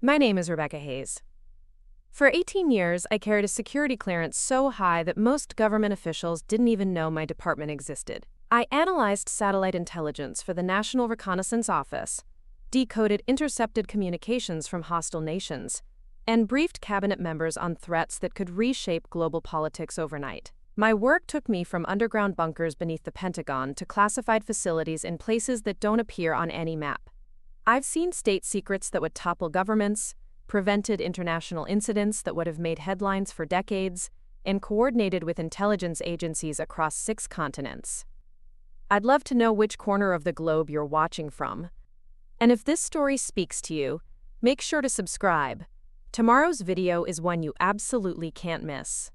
My name is Rebecca Hayes. For 18 years, I carried a security clearance so high that most government officials didn't even know my department existed. I analyzed satellite intelligence for the National Reconnaissance Office, decoded intercepted communications from hostile nations, and briefed cabinet members on threats that could reshape global politics overnight. My work took me from underground bunkers beneath the Pentagon to classified facilities in places that don't appear on any map. I've seen state secrets that would topple governments, prevented international incidents that would have made headlines for decades, and coordinated with intelligence agencies across 6 continents. I'd love to know which corner of the globe you're watching from. And if this story speaks to you, make sure to subscribe. Tomorrow's video is one you absolutely can't miss.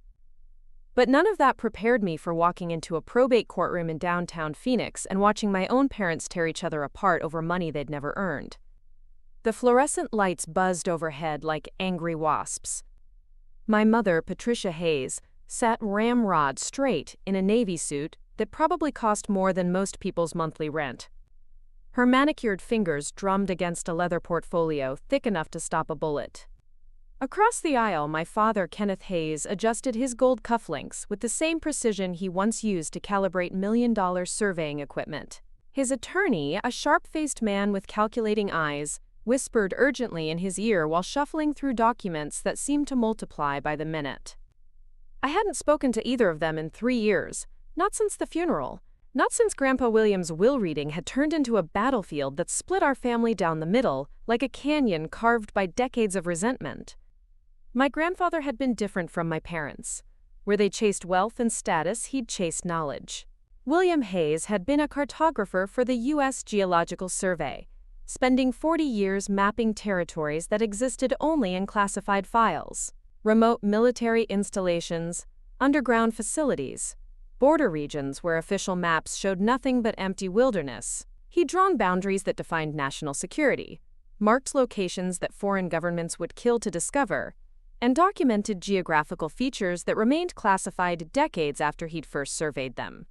But none of that prepared me for walking into a probate courtroom in downtown Phoenix and watching my own parents tear each other apart over money they'd never earned. The fluorescent lights buzzed overhead like angry wasps. My mother, Patricia Hayes, sat ramrod straight in a navy suit that probably cost more than most people's monthly rent. Her manicured fingers drummed against a leather portfolio thick enough to stop a bullet. Across the aisle, my father, Kenneth Hayes, adjusted his gold cufflinks with the same precision he once used to calibrate million-dollar surveying equipment. His attorney, a sharp-faced man with calculating eyes, whispered urgently in his ear while shuffling through documents that seemed to multiply by the minute. I hadn't spoken to either of them in 3 years, not since the funeral, not since Grandpa William's will reading had turned into a battlefield that split our family down the middle like a canyon carved by decades of resentment. My grandfather had been different from my parents. Where they chased wealth and status, he'd chased knowledge. William Hayes had been a cartographer for the U.S. Geological Survey, spending 40 years mapping territories that existed only in classified files. Remote military installations, underground facilities, border regions where official maps showed nothing but empty wilderness. He'd drawn boundaries that defined national security, marked locations that foreign governments would kill to discover, and documented geographical features that remained classified decades after he'd first surveyed them.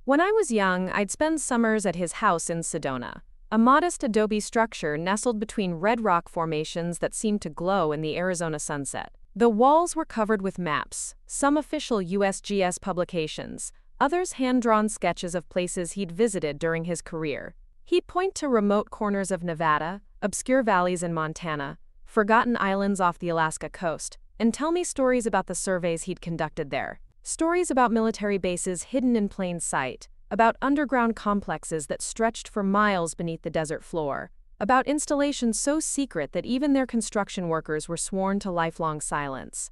When I was young, I'd spend summers at his house in Sedona, a modest adobe structure nestled between red rock formations that seemed to glow in the Arizona sunset. The walls were covered with maps, some official USGS publications, others hand-drawn sketches of places he'd visited during his career. He'd point to remote corners of Nevada, obscure valleys in Montana, forgotten islands off the Alaska coast, and tell me stories about the surveys he'd conducted there. Stories about military bases hidden in plain sight, about underground complexes that stretched for miles beneath the desert floor, about installations so secret that even their construction workers were sworn to lifelong silence.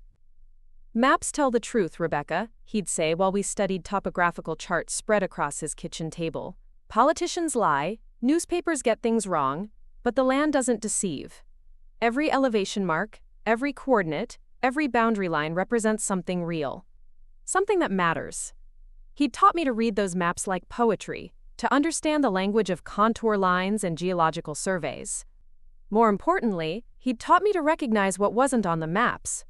"Maps tell the truth, Rebecca," he'd say while we studied topographical charts spread across his kitchen table. "Politicians lie, newspapers get things wrong, but the land doesn't deceive. Every elevation mark, every coordinate, every boundary line represents something real. Something that matters." He'd taught me to read those maps like poetry, to understand the language of contour lines and geological surveys. More importantly, he'd taught me to recognize what wasn't on the maps.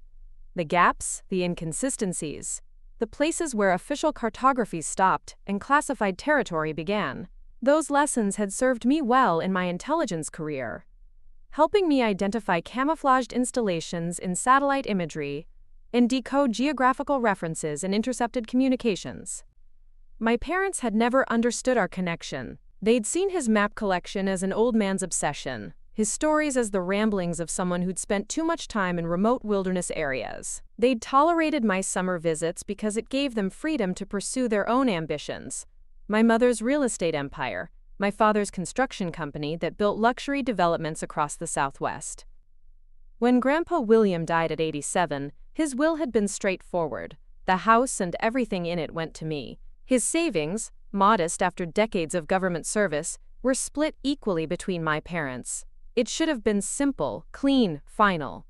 The gaps, the inconsistencies, the places where official cartography stopped and classified territory began. Those lessons had served me well in my intelligence career, helping me identify camouflaged installations in satellite imagery and decode geographical references in intercepted communications. My parents had never understood our connection. They'd seen his map collection as an old man's obsession, his stories as the ramblings of someone who'd spent too much time in remote wilderness areas. They'd tolerated my summer visits because it gave them freedom to pursue their own ambitions. My mother's real estate empire, my father's construction company that built luxury developments across the Southwest. When Grandpa William died at 87, his will had been straightforward. The house and everything in it went to me. His savings, modest after decades of government service, were split equally between my parents. It should have been simple, clean, final.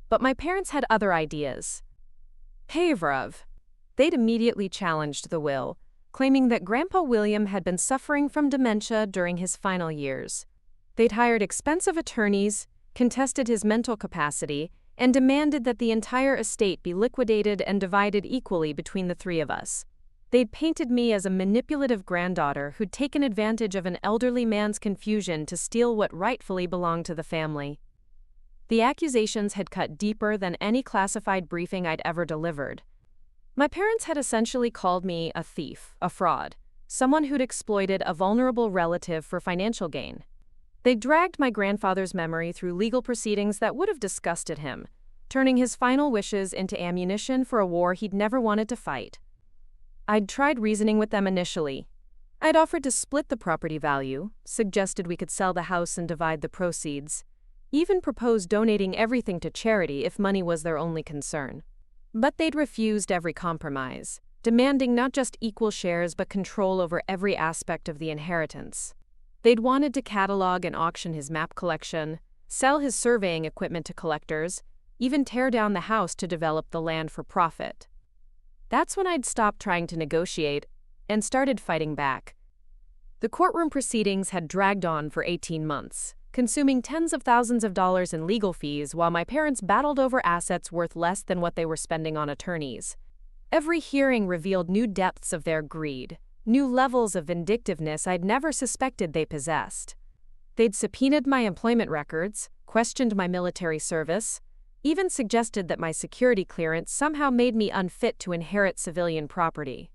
But my parents had other ideas. Pavrav. They'd immediately challenged the will, claiming that Grandpa William had been suffering from dementia during his final years. They'd hired expensive attorneys, contested his mental capacity, and demanded that the entire estate be liquidated and divided equally between the 3 of us. They'd painted me as a manipulative granddaughter who'd taken advantage of an elderly man's confusion to steal what rightfully belonged to the family. The accusations had cut deeper than any classified briefing I'd ever delivered. My parents had essentially called me a thief, a fraud, someone who'd exploited a vulnerable relative for financial gain. They dragged my grandfather's memory through legal proceedings that would have disgusted him, turning his final wishes into ammunition for a war he'd never wanted to fight. I'd tried reasoning with them initially. I'd offered to split the property value, suggested we could sell the house and divide the proceeds, even proposed donating everything to charity if money was their only concern. But they'd refused every compromise, demanding not just equal shares but control over every aspect of the inheritance. They'd wanted to catalog and auction his map collection, sell his surveying equipment to collectors, even tear down the house to develop the land for profit. That's when I'd stopped trying to negotiate and started fighting back. The courtroom proceedings had dragged on for 18 months, consuming tens of thousands of dollars in legal fees while my parents battled over assets worth less than what they were spending on attorneys. Every hearing revealed new depths of their greed, new levels of vindictiveness I'd never suspected they possessed. They'd subpoenaed my employment records, questioned my military service, even suggested that my security clearance somehow made me unfit to inherit civilian property.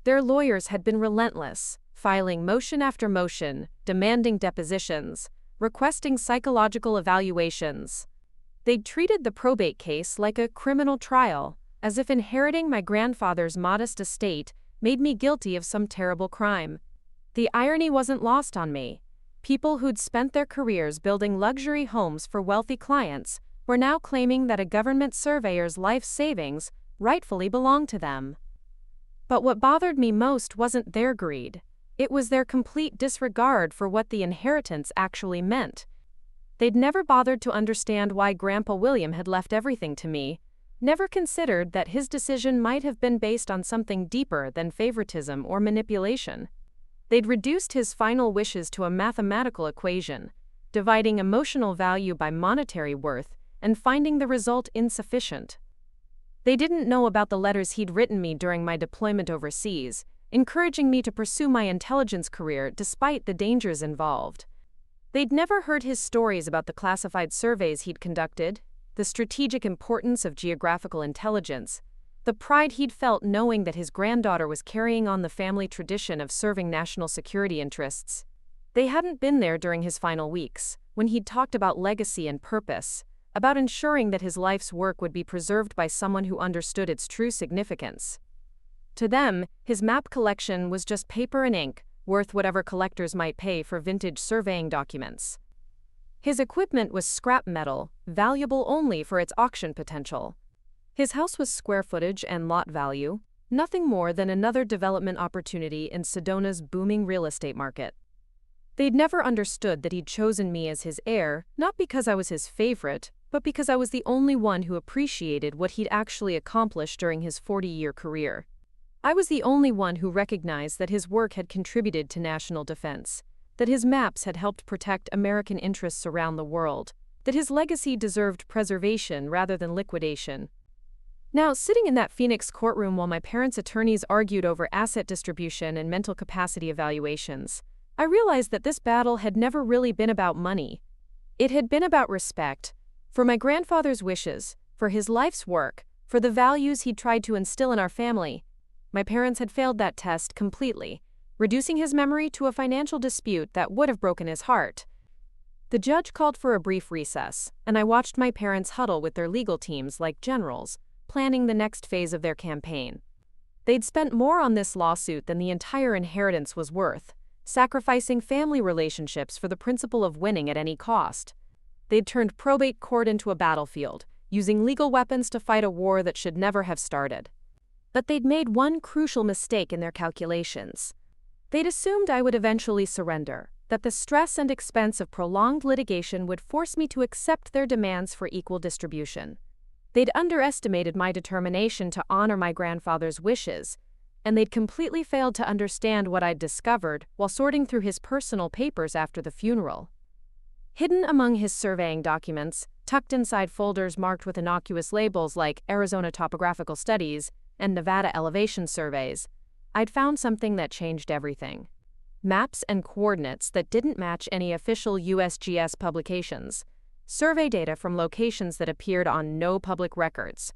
Their lawyers had been relentless, filing motion after motion, demanding depositions, requesting psychological evaluations. They'd treated the probate case like a criminal trial, as if inheriting my grandfather's modest estate made me guilty of some terrible crime. The irony wasn't lost on me. People who'd spent their careers building luxury homes for wealthy clients were now claiming that a government surveyor's life savings rightfully belonged to them. But what bothered me most wasn't their greed. It was their complete disregard for what the inheritance actually meant. They'd never bothered to understand why Grandpa William had left everything to me, never considered that his decision might have been based on something deeper than favoritism or manipulation. They'd reduced his final wishes to a mathematical equation, dividing emotional value by monetary worth and finding the result insufficient. They didn't know about the letters he'd written me during my deployment overseas, encouraging me to pursue my intelligence career despite the dangers involved. They'd never heard his stories about the classified surveys he'd conducted, the strategic importance of geographical intelligence, the pride he'd felt knowing that his granddaughter was carrying on the family tradition of serving national security interests. They hadn't been there during his final weeks, when he'd talked about legacy and purpose, about ensuring that his life's work would be preserved by someone who understood its true significance. To them, his map collection was just paper and ink, worth whatever collectors might pay for vintage surveying documents. His equipment was scrap metal, valuable only for its auction potential. His house was square footage and lot value, nothing more than another development opportunity in Sedona's booming real estate market. They'd never understood that he'd chosen me as his heir, not because I was his favorite, but because I was the only one who appreciated what he'd actually accomplished during his 40-year career. I was the only one who recognized that his work had contributed to national defense, that his maps had helped protect American interests around the world, that his legacy deserved preservation rather than liquidation. Now, sitting in that Phoenix courtroom while my parents' attorneys argued over asset distribution and mental capacity evaluations, I realized that this battle had never really been about money. It had been about respect, for my grandfather's wishes, for his life's work, for the values he'd tried to instill in our family. My parents had failed that test completely, reducing his memory to a financial dispute that would have broken his heart. The judge called for a brief recess, and I watched my parents huddle with their legal teams like generals, planning the next phase of their campaign. They'd spent more on this lawsuit than the entire inheritance was worth, sacrificing family relationships for the principle of winning at any cost. They'd turned probate court into a battlefield, using legal weapons to fight a war that should never have started. But they'd made one crucial mistake in their calculations. They'd assumed I would eventually surrender, that the stress and expense of prolonged litigation would force me to accept their demands for equal distribution. They'd underestimated my determination to honor my grandfather's wishes, and they'd completely failed to understand what I'd discovered while sorting through his personal papers after the funeral. Hidden among his surveying documents, tucked inside folders marked with innocuous labels like Arizona Topographical Studies and Nevada Elevation Surveys, I'd found something that changed everything. Maps and coordinates that didn't match any official USGS publications. survey data from locations that appeared on no public records,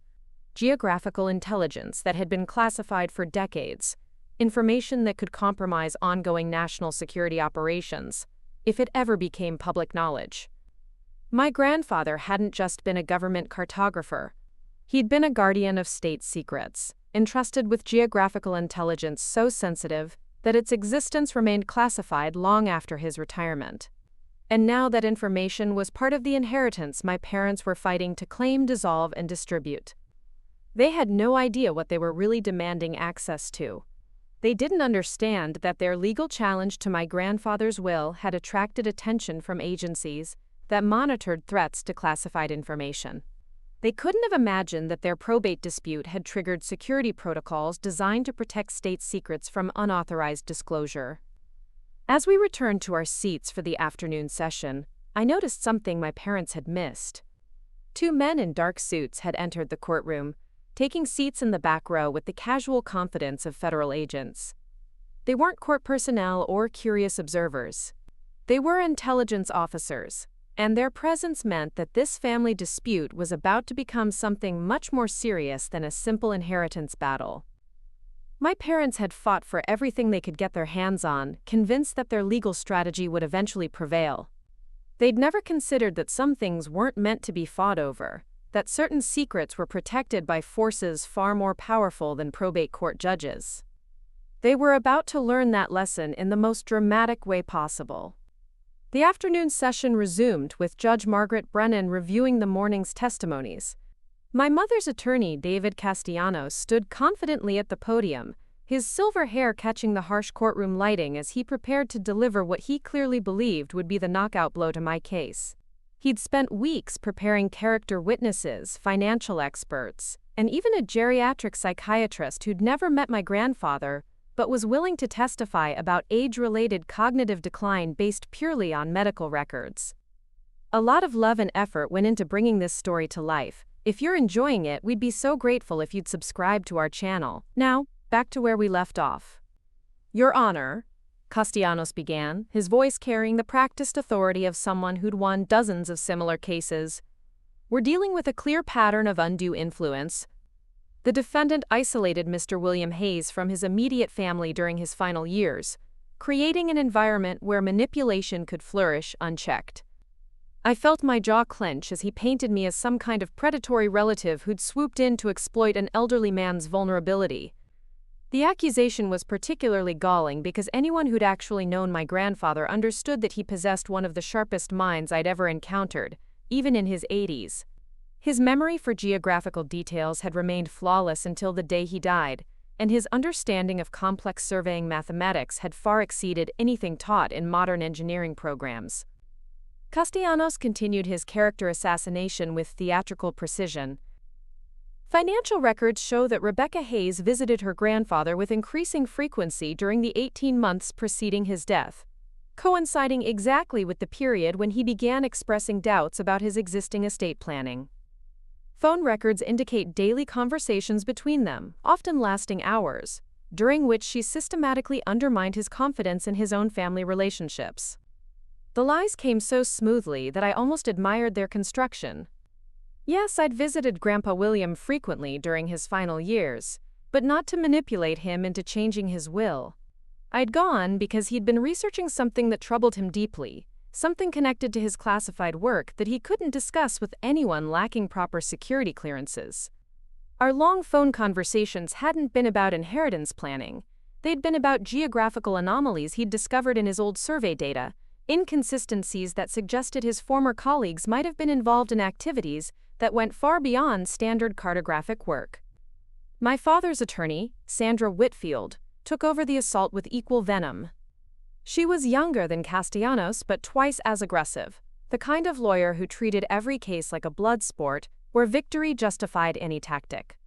geographical intelligence that had been classified for decades, information that could compromise ongoing national security operations, if it ever became public knowledge. My grandfather hadn't just been a government cartographer. He'd been a guardian of state secrets, entrusted with geographical intelligence so sensitive that its existence remained classified long after his retirement. And now that information was part of the inheritance my parents were fighting to claim, dissolve, and distribute. They had no idea what they were really demanding access to. They didn't understand that their legal challenge to my grandfather's will had attracted attention from agencies that monitored threats to classified information. They couldn't have imagined that their probate dispute had triggered security protocols designed to protect state secrets from unauthorized disclosure. As we returned to our seats for the afternoon session, I noticed something my parents had missed. Two men in dark suits had entered the courtroom, taking seats in the back row with the casual confidence of federal agents. They weren't court personnel or curious observers. They were intelligence officers, and their presence meant that this family dispute was about to become something much more serious than a simple inheritance battle. My parents had fought for everything they could get their hands on, convinced that their legal strategy would eventually prevail. They'd never considered that some things weren't meant to be fought over, that certain secrets were protected by forces far more powerful than probate court judges. They were about to learn that lesson in the most dramatic way possible. The afternoon session resumed with Judge Margaret Brennan reviewing the morning's testimonies. My mother's attorney, David Castellanos, stood confidently at the podium, his silver hair catching the harsh courtroom lighting as he prepared to deliver what he clearly believed would be the knockout blow to my case. He'd spent weeks preparing character witnesses, financial experts, and even a geriatric psychiatrist who'd never met my grandfather, but was willing to testify about age-related cognitive decline based purely on medical records. A lot of love and effort went into bringing this story to life. If you're enjoying it, we'd be so grateful if you'd subscribe to our channel. Now, back to where we left off. Your Honor, Castellanos began, his voice carrying the practiced authority of someone who'd won dozens of similar cases. We're dealing with a clear pattern of undue influence. The defendant isolated Mr. William Hayes from his immediate family during his final years, creating an environment where manipulation could flourish unchecked. I felt my jaw clench as he painted me as some kind of predatory relative who'd swooped in to exploit an elderly man's vulnerability. The accusation was particularly galling because anyone who'd actually known my grandfather understood that he possessed one of the sharpest minds I'd ever encountered, even in his 80s. His memory for geographical details had remained flawless until the day he died, and his understanding of complex surveying mathematics had far exceeded anything taught in modern engineering programs. Castellanos continued his character assassination with theatrical precision. Financial records show that Rebecca Hayes visited her grandfather with increasing frequency during the 18 months preceding his death, coinciding exactly with the period when he began expressing doubts about his existing estate planning. Phone records indicate daily conversations between them, often lasting hours, during which she systematically undermined his confidence in his own family relationships. The lies came so smoothly that I almost admired their construction. Yes, I'd visited Grandpa William frequently during his final years, but not to manipulate him into changing his will. I'd gone because he'd been researching something that troubled him deeply, something connected to his classified work that he couldn't discuss with anyone lacking proper security clearances. Our long phone conversations hadn't been about inheritance planning. They'd been about geographical anomalies he'd discovered in his old survey data, inconsistencies that suggested his former colleagues might have been involved in activities that went far beyond standard cartographic work. My father's attorney, Sandra Whitfield, took over the assault with equal venom. She was younger than Castellanos but twice as aggressive, the kind of lawyer who treated every case like a blood sport where victory justified any tactic.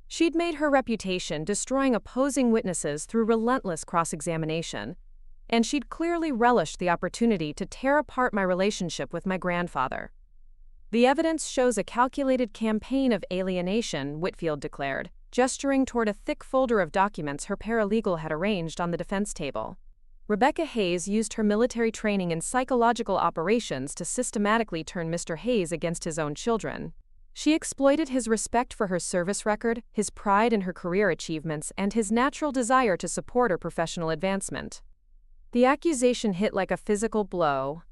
She'd made her reputation destroying opposing witnesses through relentless cross-examination, and she'd clearly relished the opportunity to tear apart my relationship with my grandfather. The evidence shows a calculated campaign of alienation, Whitfield declared, gesturing toward a thick folder of documents her paralegal had arranged on the defense table. Rebecca Hayes used her military training in psychological operations to systematically turn Mr. Hayes against his own children. She exploited his respect for her service record, his pride in her career achievements, and his natural desire to support her professional advancement. The accusation hit like a physical blow.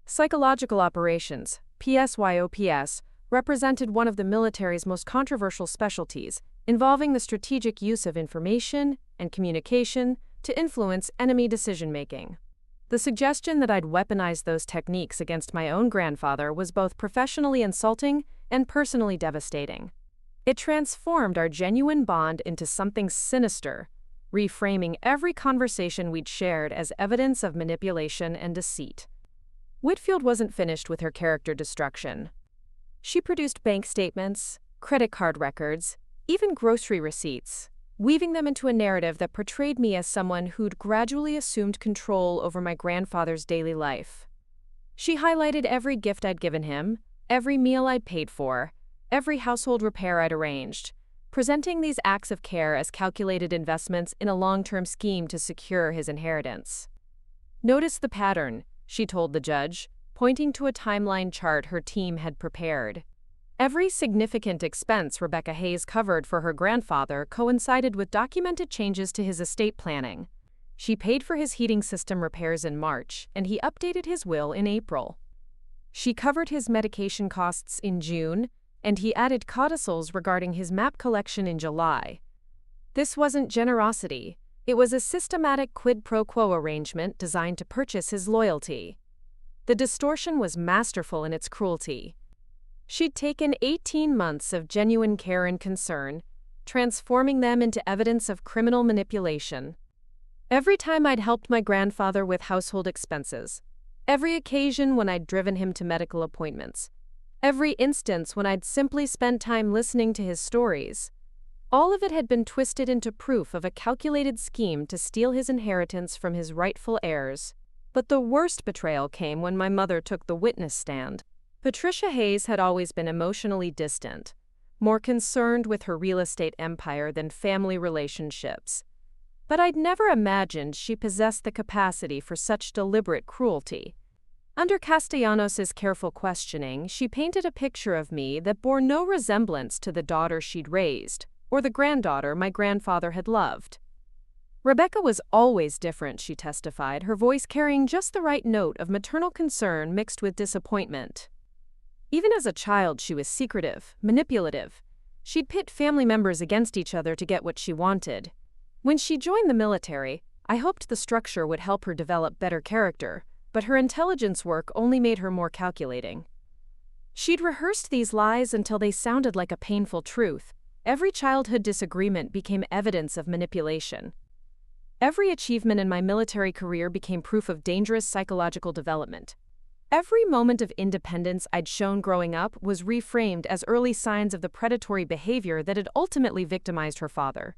Psychological operations, PSYOPS, represented one of the military's most controversial specialties, involving the strategic use of information and communication to influence enemy decision-making. The suggestion that I'd weaponized those techniques against my own grandfather was both professionally insulting and personally devastating. It transformed our genuine bond into something sinister, reframing every conversation we'd shared as evidence of manipulation and deceit. Whitfield wasn't finished with her character destruction. She produced bank statements, credit card records, even grocery receipts, weaving them into a narrative that portrayed me as someone who'd gradually assumed control over my grandfather's daily life. She highlighted every gift I'd given him, every meal I'd paid for, every household repair I'd arranged, presenting these acts of care as calculated investments in a long-term scheme to secure his inheritance. "Notice the pattern," she told the judge, pointing to a timeline chart her team had prepared. Every significant expense Rebecca Hayes covered for her grandfather coincided with documented changes to his estate planning. She paid for his heating system repairs in March, and he updated his will in April. She covered his medication costs in June, and he added codicils regarding his map collection in July. This wasn't generosity. It was a systematic quid pro quo arrangement designed to purchase his loyalty. The distortion was masterful in its cruelty. She'd taken 18 months of genuine care and concern, transforming them into evidence of criminal manipulation. Every time I'd helped my grandfather with household expenses, every occasion when I'd driven him to medical appointments, every instance when I'd simply spent time listening to his stories, all of it had been twisted into proof of a calculated scheme to steal his inheritance from his rightful heirs. But the worst betrayal came when my mother took the witness stand. Patricia Hayes had always been emotionally distant, more concerned with her real estate empire than family relationships. But I'd never imagined she possessed the capacity for such deliberate cruelty. Under Castellanos' careful questioning, she painted a picture of me that bore no resemblance to the daughter she'd raised, or the granddaughter my grandfather had loved. Rebecca was always different, she testified, her voice carrying just the right note of maternal concern mixed with disappointment. Even as a child, she was secretive, manipulative. She'd pit family members against each other to get what she wanted. When she joined the military, I hoped the structure would help her develop better character, but her intelligence work only made her more calculating. She'd rehearsed these lies until they sounded like a painful truth. Every childhood disagreement became evidence of manipulation. Every achievement in my military career became proof of dangerous psychological development. Every moment of independence I'd shown growing up was reframed as early signs of the predatory behavior that had ultimately victimized her father.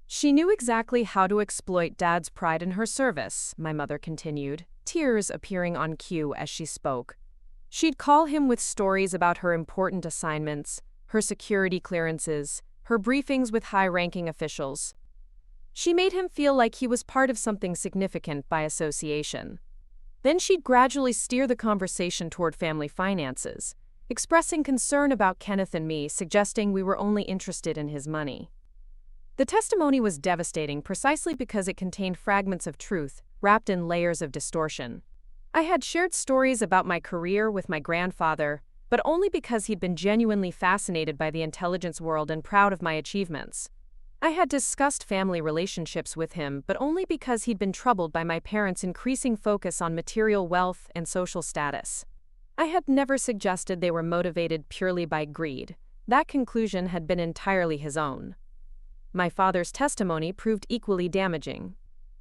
She knew exactly how to exploit Dad's pride in her service, my mother continued, tears appearing on cue as she spoke. She'd call him with stories about her important assignments, her security clearances, her briefings with high-ranking officials. She made him feel like he was part of something significant by association. Then she'd gradually steer the conversation toward family finances, expressing concern about Kenneth and me, suggesting we were only interested in his money. The testimony was devastating precisely because it contained fragments of truth, wrapped in layers of distortion. I had shared stories about my career with my grandfather, but only because he'd been genuinely fascinated by the intelligence world and proud of my achievements. I had discussed family relationships with him, but only because he'd been troubled by my parents' increasing focus on material wealth and social status. I had never suggested they were motivated purely by greed. That conclusion had been entirely his own. My father's testimony proved equally damaging.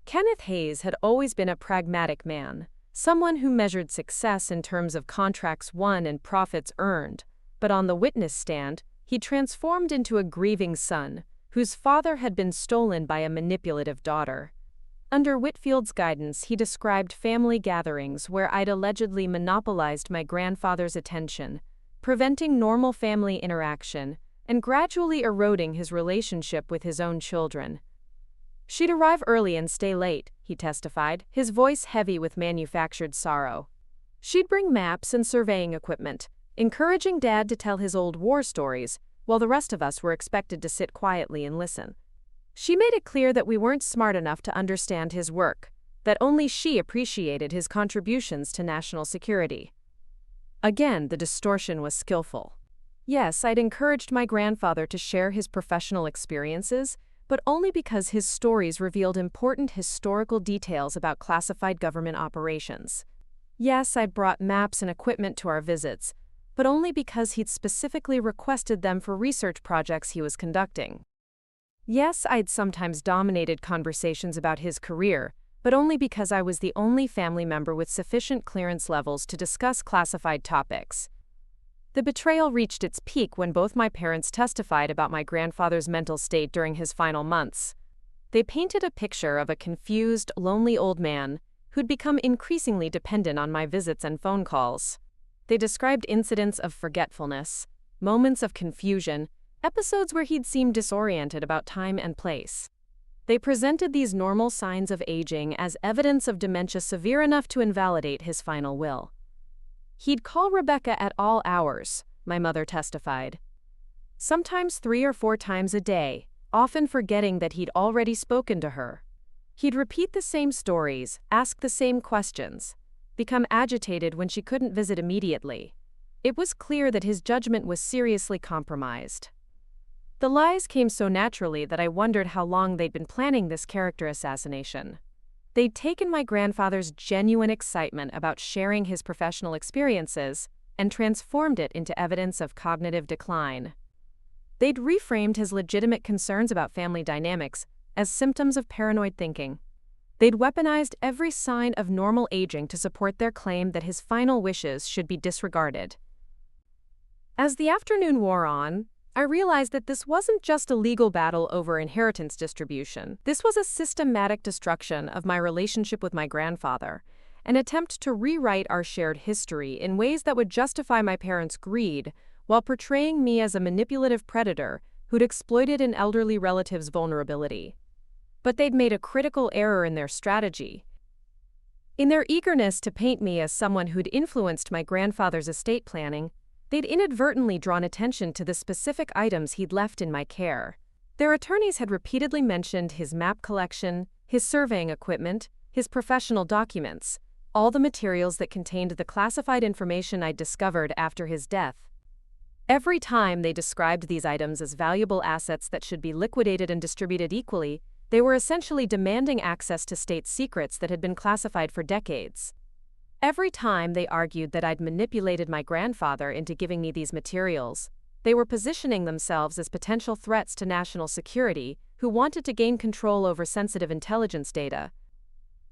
Kenneth Hayes had always been a pragmatic man, someone who measured success in terms of contracts won and profits earned, but on the witness stand, he transformed into a grieving son, whose father had been stolen by a manipulative daughter. Under Whitfield's guidance, he described family gatherings where I'd allegedly monopolized my grandfather's attention, preventing normal family interaction and gradually eroding his relationship with his own children. She'd arrive early and stay late, he testified, his voice heavy with manufactured sorrow. She'd bring maps and surveying equipment, encouraging Dad to tell his old war stories, while the rest of us were expected to sit quietly and listen. She made it clear that we weren't smart enough to understand his work, that only she appreciated his contributions to national security. Again, the distortion was skillful. Yes, I'd encouraged my grandfather to share his professional experiences, but only because his stories revealed important historical details about classified government operations. Yes, I'd brought maps and equipment to our visits, but only because he'd specifically requested them for research projects he was conducting. Yes, I'd sometimes dominated conversations about his career, but only because I was the only family member with sufficient clearance levels to discuss classified topics. The betrayal reached its peak when both my parents testified about my grandfather's mental state during his final months. They painted a picture of a confused, lonely old man who'd become increasingly dependent on my visits and phone calls. They described incidents of forgetfulness, moments of confusion, episodes where he'd seemed disoriented about time and place. They presented these normal signs of aging as evidence of dementia severe enough to invalidate his final will. He'd call Rebecca at all hours, my mother testified. Sometimes 3 or 4 times a day, often forgetting that he'd already spoken to her. He'd repeat the same stories, ask the same questions, become agitated when she couldn't visit immediately. It was clear that his judgment was seriously compromised. The lies came so naturally that I wondered how long they'd been planning this character assassination. They'd taken my grandfather's genuine excitement about sharing his professional experiences and transformed it into evidence of cognitive decline. They'd reframed his legitimate concerns about family dynamics as symptoms of paranoid thinking. They'd weaponized every sign of normal aging to support their claim that his final wishes should be disregarded. As the afternoon wore on, I realized that this wasn't just a legal battle over inheritance distribution. This was a systematic destruction of my relationship with my grandfather, an attempt to rewrite our shared history in ways that would justify my parents' greed while portraying me as a manipulative predator who'd exploited an elderly relative's vulnerability. But they'd made a critical error in their strategy. In their eagerness to paint me as someone who'd influenced my grandfather's estate planning, they'd inadvertently drawn attention to the specific items he'd left in my care. Their attorneys had repeatedly mentioned his map collection, his surveying equipment, his professional documents, all the materials that contained the classified information I'd discovered after his death. Every time they described these items as valuable assets that should be liquidated and distributed equally, they were essentially demanding access to state secrets that had been classified for decades. Every time they argued that I'd manipulated my grandfather into giving me these materials, they were positioning themselves as potential threats to national security who wanted to gain control over sensitive intelligence data.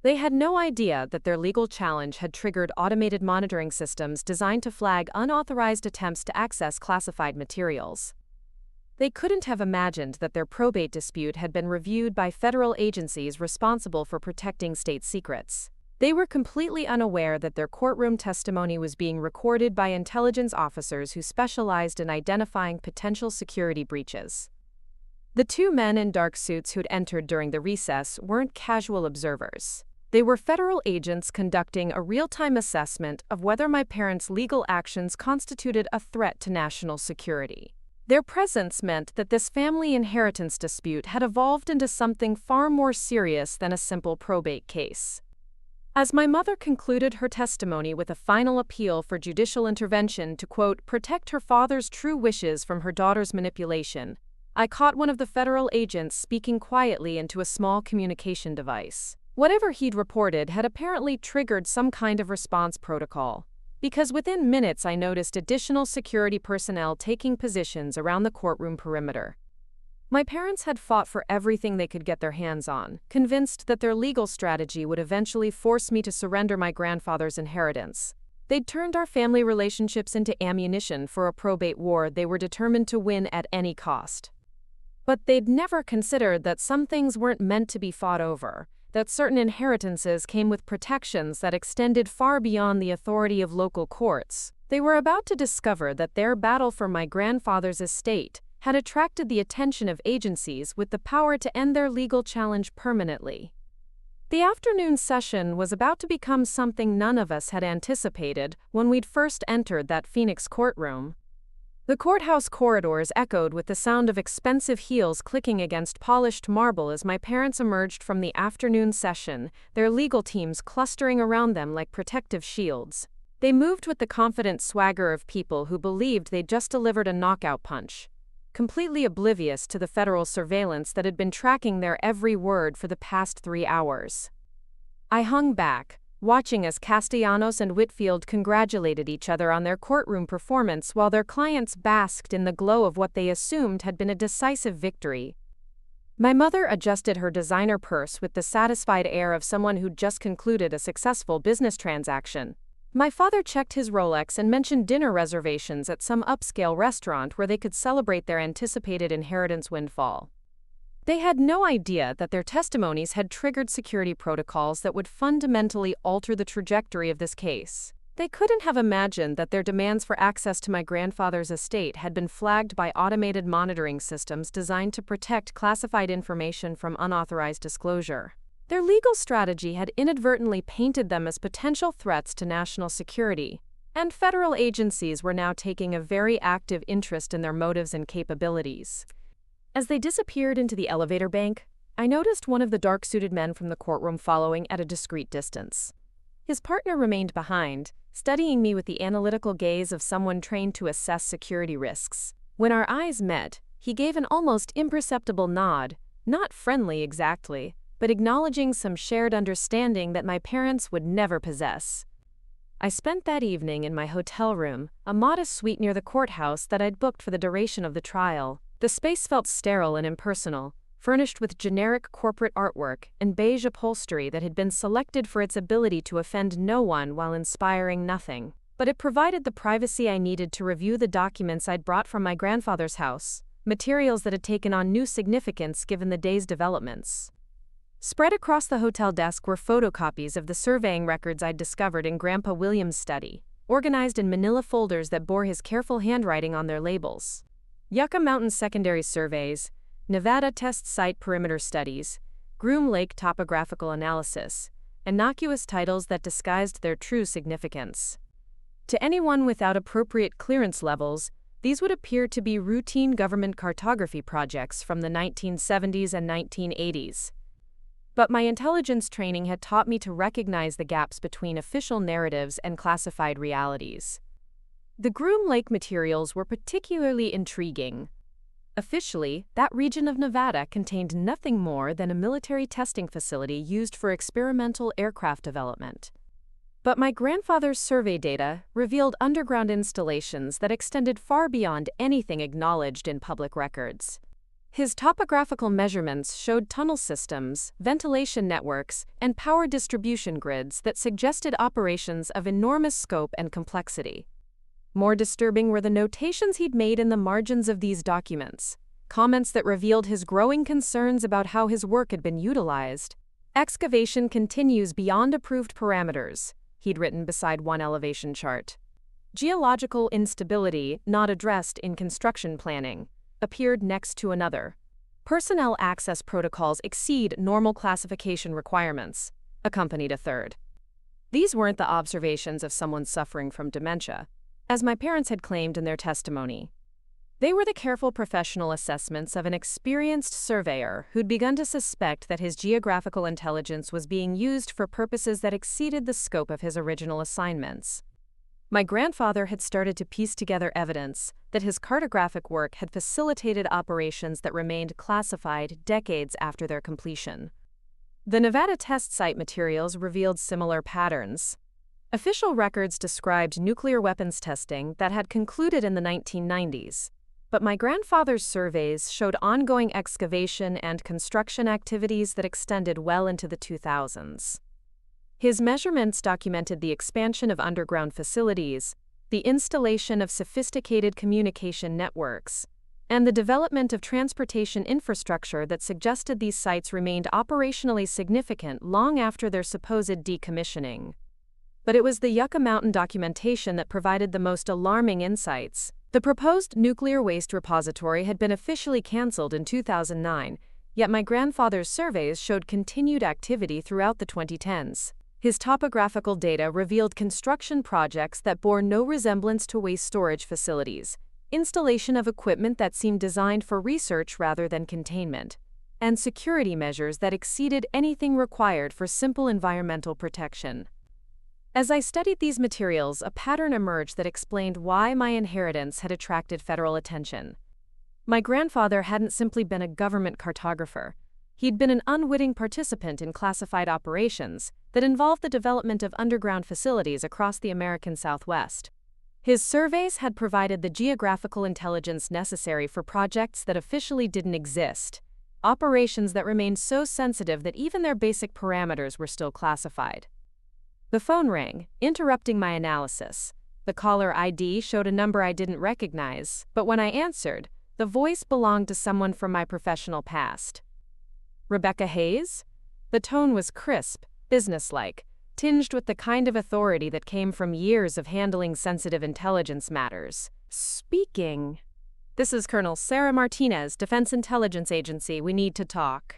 They had no idea that their legal challenge had triggered automated monitoring systems designed to flag unauthorized attempts to access classified materials. They couldn't have imagined that their probate dispute had been reviewed by federal agencies responsible for protecting state secrets. They were completely unaware that their courtroom testimony was being recorded by intelligence officers who specialized in identifying potential security breaches. The 2 men in dark suits who'd entered during the recess weren't casual observers. They were federal agents conducting a real-time assessment of whether my parents' legal actions constituted a threat to national security. Their presence meant that this family inheritance dispute had evolved into something far more serious than a simple probate case. As my mother concluded her testimony with a final appeal for judicial intervention to, quote, protect her father's true wishes from her daughter's manipulation, I caught one of the federal agents speaking quietly into a small communication device. Whatever he'd reported had apparently triggered some kind of response protocol, because within minutes I noticed additional security personnel taking positions around the courtroom perimeter. My parents had fought for everything they could get their hands on, convinced that their legal strategy would eventually force me to surrender my grandfather's inheritance. They'd turned our family relationships into ammunition for a probate war they were determined to win at any cost. But they'd never considered that some things weren't meant to be fought over, that certain inheritances came with protections that extended far beyond the authority of local courts. They were about to discover that their battle for my grandfather's estate had attracted the attention of agencies with the power to end their legal challenge permanently. The afternoon session was about to become something none of us had anticipated when we'd first entered that Phoenix courtroom. The courthouse corridors echoed with the sound of expensive heels clicking against polished marble as my parents emerged from the afternoon session, their legal teams clustering around them like protective shields. They moved with the confident swagger of people who believed they'd just delivered a knockout punch, completely oblivious to the federal surveillance that had been tracking their every word for the past 3 hours. I hung back, watching as Castellanos and Whitfield congratulated each other on their courtroom performance while their clients basked in the glow of what they assumed had been a decisive victory. My mother adjusted her designer purse with the satisfied air of someone who'd just concluded a successful business transaction. My father checked his Rolex and mentioned dinner reservations at some upscale restaurant where they could celebrate their anticipated inheritance windfall. They had no idea that their testimonies had triggered security protocols that would fundamentally alter the trajectory of this case. They couldn't have imagined that their demands for access to my grandfather's estate had been flagged by automated monitoring systems designed to protect classified information from unauthorized disclosure. Their legal strategy had inadvertently painted them as potential threats to national security, and federal agencies were now taking a very active interest in their motives and capabilities. As they disappeared into the elevator bank, I noticed one of the dark-suited men from the courtroom following at a discreet distance. His partner remained behind, studying me with the analytical gaze of someone trained to assess security risks. When our eyes met, he gave an almost imperceptible nod, not friendly exactly, but acknowledging some shared understanding that my parents would never possess. I spent that evening in my hotel room, a modest suite near the courthouse that I'd booked for the duration of the trial. The space felt sterile and impersonal, furnished with generic corporate artwork and beige upholstery that had been selected for its ability to offend no one while inspiring nothing. But it provided the privacy I needed to review the documents I'd brought from my grandfather's house, materials that had taken on new significance given the day's developments. Spread across the hotel desk were photocopies of the surveying records I'd discovered in Grandpa William's study, organized in manila folders that bore his careful handwriting on their labels. Yucca Mountain Secondary Surveys, Nevada Test Site Perimeter Studies, Groom Lake Topographical Analysis, innocuous titles that disguised their true significance. To anyone without appropriate clearance levels, these would appear to be routine government cartography projects from the 1970s and 1980s. But my intelligence training had taught me to recognize the gaps between official narratives and classified realities. The Groom Lake materials were particularly intriguing. Officially, that region of Nevada contained nothing more than a military testing facility used for experimental aircraft development. But my grandfather's survey data revealed underground installations that extended far beyond anything acknowledged in public records. His topographical measurements showed tunnel systems, ventilation networks, and power distribution grids that suggested operations of enormous scope and complexity. More disturbing were the notations he'd made in the margins of these documents, comments that revealed his growing concerns about how his work had been utilized. "Excavation continues beyond approved parameters," he'd written beside one elevation chart. "Geological instability, not addressed in construction planning," appeared next to another. "Personnel access protocols exceed normal classification requirements," accompanied a third. These weren't the observations of someone suffering from dementia, as my parents had claimed in their testimony. They were the careful professional assessments of an experienced surveyor who'd begun to suspect that his geographical intelligence was being used for purposes that exceeded the scope of his original assignments. My grandfather had started to piece together evidence that his cartographic work had facilitated operations that remained classified decades after their completion. The Nevada test site materials revealed similar patterns. Official records described nuclear weapons testing that had concluded in the 1990s, but my grandfather's surveys showed ongoing excavation and construction activities that extended well into the 2000s. His measurements documented the expansion of underground facilities, the installation of sophisticated communication networks, and the development of transportation infrastructure that suggested these sites remained operationally significant long after their supposed decommissioning. But it was the Yucca Mountain documentation that provided the most alarming insights. The proposed nuclear waste repository had been officially canceled in 2009, yet my grandfather's surveys showed continued activity throughout the 2010s. His topographical data revealed construction projects that bore no resemblance to waste storage facilities, installation of equipment that seemed designed for research rather than containment, and security measures that exceeded anything required for simple environmental protection. As I studied these materials, a pattern emerged that explained why my inheritance had attracted federal attention. My grandfather hadn't simply been a government cartographer. He'd been an unwitting participant in classified operations that involved the development of underground facilities across the American Southwest. His surveys had provided the geographical intelligence necessary for projects that officially didn't exist, operations that remained so sensitive that even their basic parameters were still classified. The phone rang, interrupting my analysis. The caller ID showed a number I didn't recognize, but when I answered, the voice belonged to someone from my professional past. Rebecca Hayes? The tone was crisp, businesslike, tinged with the kind of authority that came from years of handling sensitive intelligence matters. Speaking. This is Colonel Sarah Martinez, Defense Intelligence Agency. We need to talk.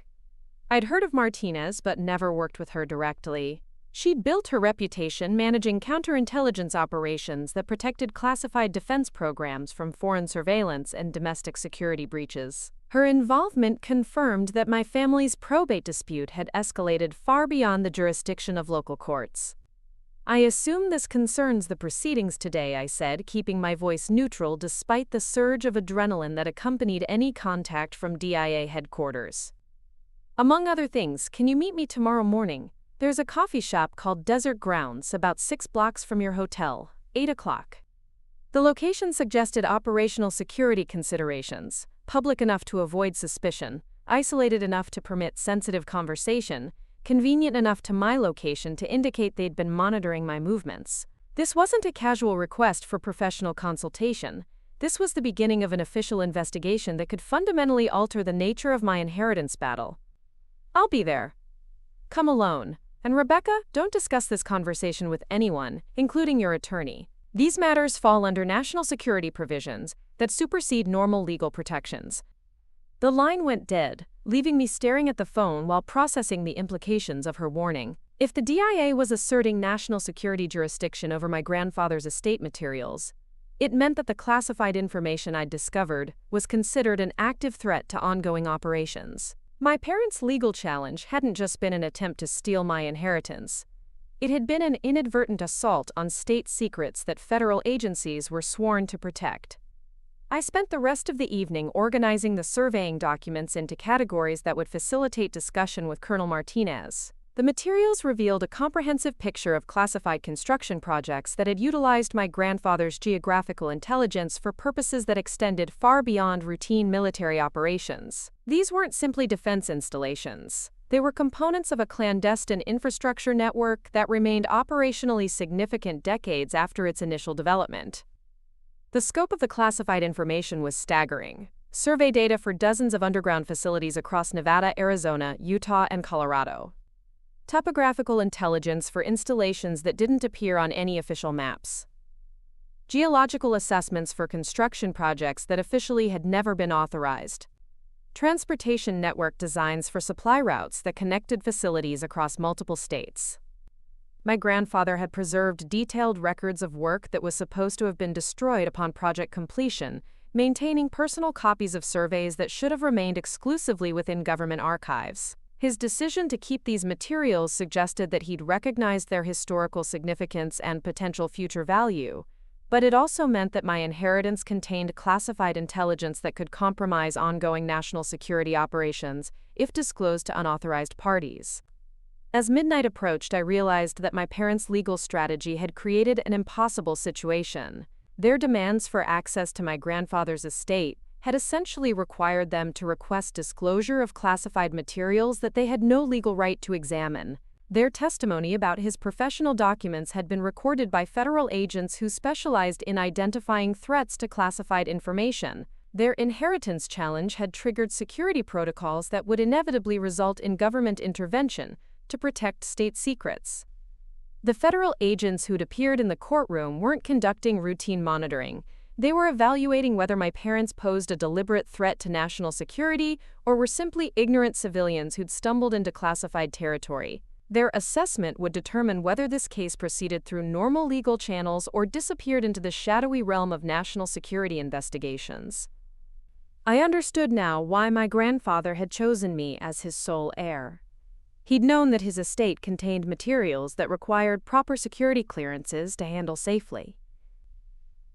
I'd heard of Martinez, but never worked with her directly. She'd built her reputation managing counterintelligence operations that protected classified defense programs from foreign surveillance and domestic security breaches. Her involvement confirmed that my family's probate dispute had escalated far beyond the jurisdiction of local courts. I assume this concerns the proceedings today, I said, keeping my voice neutral despite the surge of adrenaline that accompanied any contact from DIA headquarters. Among other things, can you meet me tomorrow morning? There's a coffee shop called Desert Grounds about 6 blocks from your hotel, 8 o'clock. The location suggested operational security considerations, public enough to avoid suspicion, isolated enough to permit sensitive conversation, convenient enough to my location to indicate they'd been monitoring my movements. This wasn't a casual request for professional consultation. This was the beginning of an official investigation that could fundamentally alter the nature of my inheritance battle. I'll be there. Come alone. And Rebecca, don't discuss this conversation with anyone, including your attorney. These matters fall under national security provisions that supersede normal legal protections. The line went dead, leaving me staring at the phone while processing the implications of her warning. If the DIA was asserting national security jurisdiction over my grandfather's estate materials, it meant that the classified information I'd discovered was considered an active threat to ongoing operations. My parents' legal challenge hadn't just been an attempt to steal my inheritance. It had been an inadvertent assault on state secrets that federal agencies were sworn to protect. I spent the rest of the evening organizing the surveying documents into categories that would facilitate discussion with Colonel Martinez. The materials revealed a comprehensive picture of classified construction projects that had utilized my grandfather's geographical intelligence for purposes that extended far beyond routine military operations. These weren't simply defense installations. They were components of a clandestine infrastructure network that remained operationally significant decades after its initial development. The scope of the classified information was staggering. Survey data for dozens of underground facilities across Nevada, Arizona, Utah, and Colorado. Topographical intelligence for installations that didn't appear on any official maps. Geological assessments for construction projects that officially had never been authorized. Transportation network designs for supply routes that connected facilities across multiple states. My grandfather had preserved detailed records of work that was supposed to have been destroyed upon project completion, maintaining personal copies of surveys that should have remained exclusively within government archives. His decision to keep these materials suggested that he'd recognized their historical significance and potential future value, but it also meant that my inheritance contained classified intelligence that could compromise ongoing national security operations if disclosed to unauthorized parties. As midnight approached, I realized that my parents' legal strategy had created an impossible situation. Their demands for access to my grandfather's estate had essentially required them to request disclosure of classified materials that they had no legal right to examine. Their testimony about his professional documents had been recorded by federal agents who specialized in identifying threats to classified information. Their inheritance challenge had triggered security protocols that would inevitably result in government intervention to protect state secrets. The federal agents who'd appeared in the courtroom weren't conducting routine monitoring. They were evaluating whether my parents posed a deliberate threat to national security or were simply ignorant civilians who'd stumbled into classified territory. Their assessment would determine whether this case proceeded through normal legal channels or disappeared into the shadowy realm of national security investigations. I understood now why my grandfather had chosen me as his sole heir. He'd known that his estate contained materials that required proper security clearances to handle safely.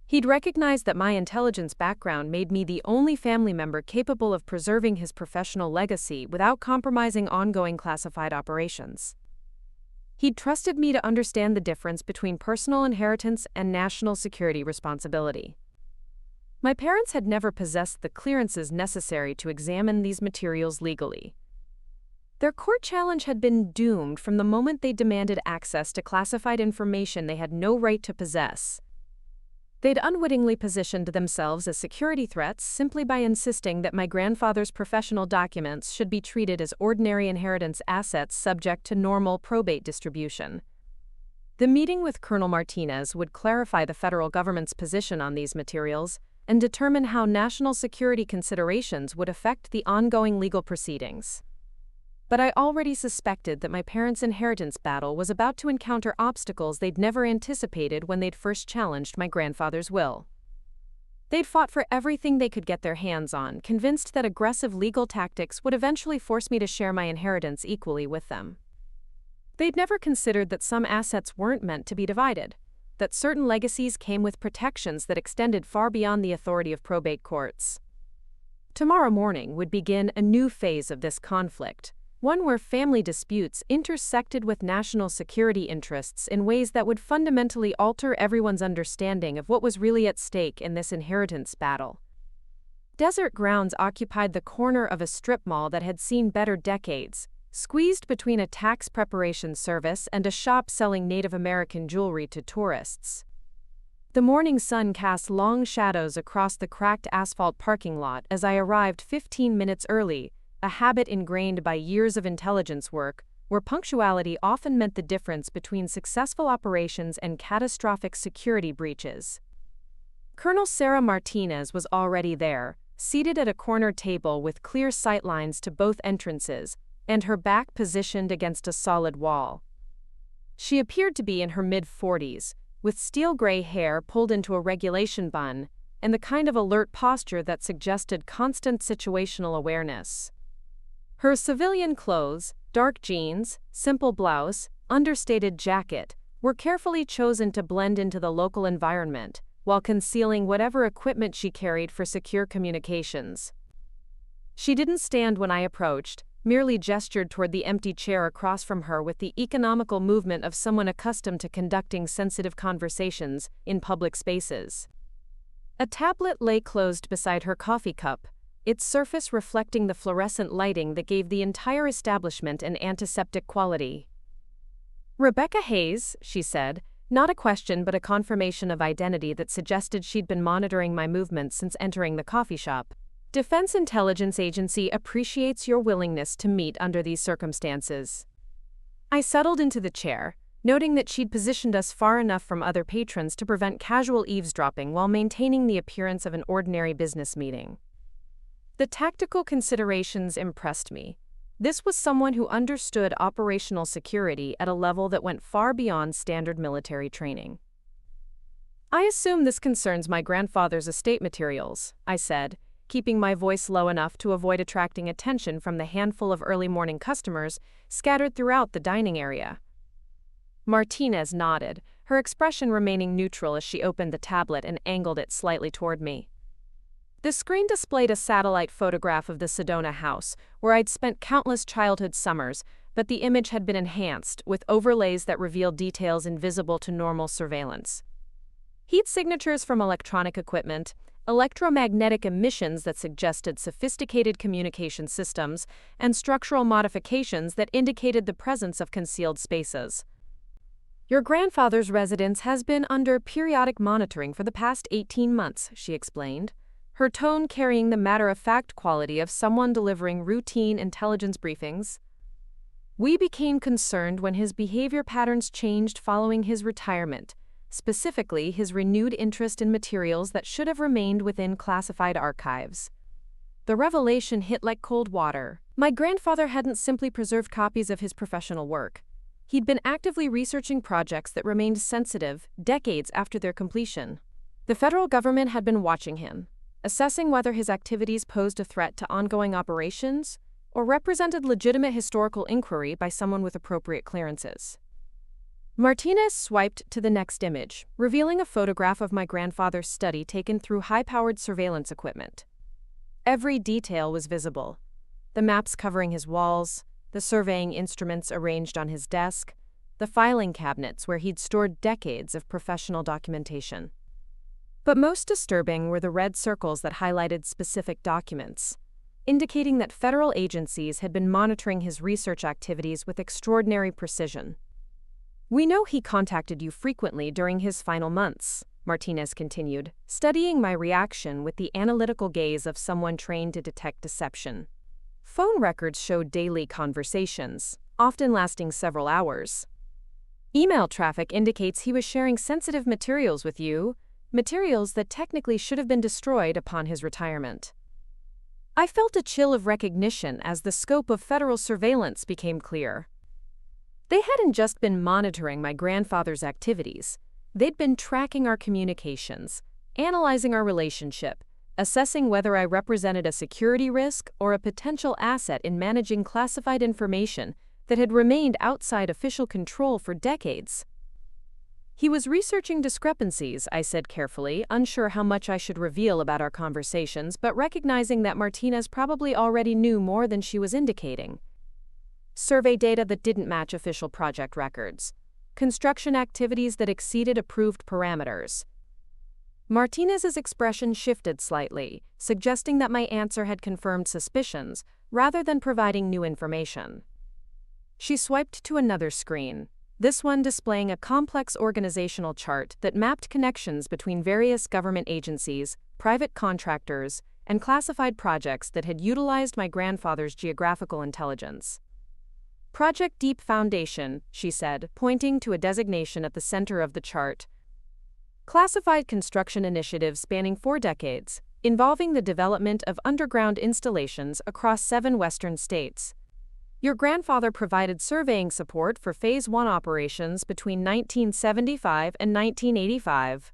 He'd recognized that my intelligence background made me the only family member capable of preserving his professional legacy without compromising ongoing classified operations. He'd trusted me to understand the difference between personal inheritance and national security responsibility. My parents had never possessed the clearances necessary to examine these materials legally. Their court challenge had been doomed from the moment they demanded access to classified information they had no right to possess. They'd unwittingly positioned themselves as security threats simply by insisting that my grandfather's professional documents should be treated as ordinary inheritance assets subject to normal probate distribution. The meeting with Colonel Martinez would clarify the federal government's position on these materials and determine how national security considerations would affect the ongoing legal proceedings. But I already suspected that my parents' inheritance battle was about to encounter obstacles they'd never anticipated when they'd first challenged my grandfather's will. They'd fought for everything they could get their hands on, convinced that aggressive legal tactics would eventually force me to share my inheritance equally with them. They'd never considered that some assets weren't meant to be divided, that certain legacies came with protections that extended far beyond the authority of probate courts. Tomorrow morning would begin a new phase of this conflict, one where family disputes intersected with national security interests in ways that would fundamentally alter everyone's understanding of what was really at stake in this inheritance battle. Desert grounds occupied the corner of a strip mall that had seen better decades, squeezed between a tax preparation service and a shop selling Native American jewelry to tourists. The morning sun cast long shadows across the cracked asphalt parking lot as I arrived 15 minutes early, a habit ingrained by years of intelligence work, where punctuality often meant the difference between successful operations and catastrophic security breaches. Colonel Sarah Martinez was already there, seated at a corner table with clear sightlines to both entrances, and her back positioned against a solid wall. She appeared to be in her mid-40s, with steel-gray hair pulled into a regulation bun, and the kind of alert posture that suggested constant situational awareness. Her civilian clothes, dark jeans, simple blouse, understated jacket, were carefully chosen to blend into the local environment, while concealing whatever equipment she carried for secure communications. She didn't stand when I approached, merely gestured toward the empty chair across from her with the economical movement of someone accustomed to conducting sensitive conversations in public spaces. A tablet lay closed beside her coffee cup, its surface reflecting the fluorescent lighting that gave the entire establishment an antiseptic quality. "Rebecca Hayes," she said, not a question but a confirmation of identity that suggested she'd been monitoring my movements since entering the coffee shop. "Defense Intelligence Agency appreciates your willingness to meet under these circumstances." I settled into the chair, noting that she'd positioned us far enough from other patrons to prevent casual eavesdropping while maintaining the appearance of an ordinary business meeting. The tactical considerations impressed me. This was someone who understood operational security at a level that went far beyond standard military training. "I assume this concerns my grandfather's estate materials," I said, keeping my voice low enough to avoid attracting attention from the handful of early morning customers scattered throughout the dining area. Martinez nodded, her expression remaining neutral as she opened the tablet and angled it slightly toward me. The screen displayed a satellite photograph of the Sedona house, where I'd spent countless childhood summers, but the image had been enhanced with overlays that revealed details invisible to normal surveillance. Heat signatures from electronic equipment, electromagnetic emissions that suggested sophisticated communication systems, and structural modifications that indicated the presence of concealed spaces. "Your grandfather's residence has been under periodic monitoring for the past 18 months, she explained, her tone carrying the matter-of-fact quality of someone delivering routine intelligence briefings. "We became concerned when his behavior patterns changed following his retirement, specifically his renewed interest in materials that should have remained within classified archives. The revelation hit like cold water. My grandfather hadn't simply preserved copies of his professional work. He'd been actively researching projects that remained sensitive decades after their completion. The federal government had been watching him, assessing whether his activities posed a threat to ongoing operations or represented legitimate historical inquiry by someone with appropriate clearances. Martinez swiped to the next image, revealing a photograph of my grandfather's study taken through high-powered surveillance equipment. Every detail was visible. The maps covering his walls, the surveying instruments arranged on his desk, the filing cabinets where he'd stored decades of professional documentation. But most disturbing were the red circles that highlighted specific documents, indicating that federal agencies had been monitoring his research activities with extraordinary precision. "We know he contacted you frequently during his final months," Martinez continued, studying my reaction with the analytical gaze of someone trained to detect deception. "Phone records showed daily conversations, often lasting several hours. Email traffic indicates he was sharing sensitive materials with you, materials that technically should have been destroyed upon his retirement." I felt a chill of recognition as the scope of federal surveillance became clear. They hadn't just been monitoring my grandfather's activities. They'd been tracking our communications, analyzing our relationship, assessing whether I represented a security risk or a potential asset in managing classified information that had remained outside official control for decades. "He was researching discrepancies," I said carefully, unsure how much I should reveal about our conversations, but recognizing that Martinez probably already knew more than she was indicating. "Survey data that didn't match official project records. Construction activities that exceeded approved parameters." Martinez's expression shifted slightly, suggesting that my answer had confirmed suspicions rather than providing new information. She swiped to another screen, this one displaying a complex organizational chart that mapped connections between various government agencies, private contractors, and classified projects that had utilized my grandfather's geographical intelligence. "Project Deep Foundation," she said, pointing to a designation at the center of the chart. "Classified construction initiatives spanning 4 decades, involving the development of underground installations across 7 western states. Your grandfather provided surveying support for Phase 1 operations between 1975 and 1985.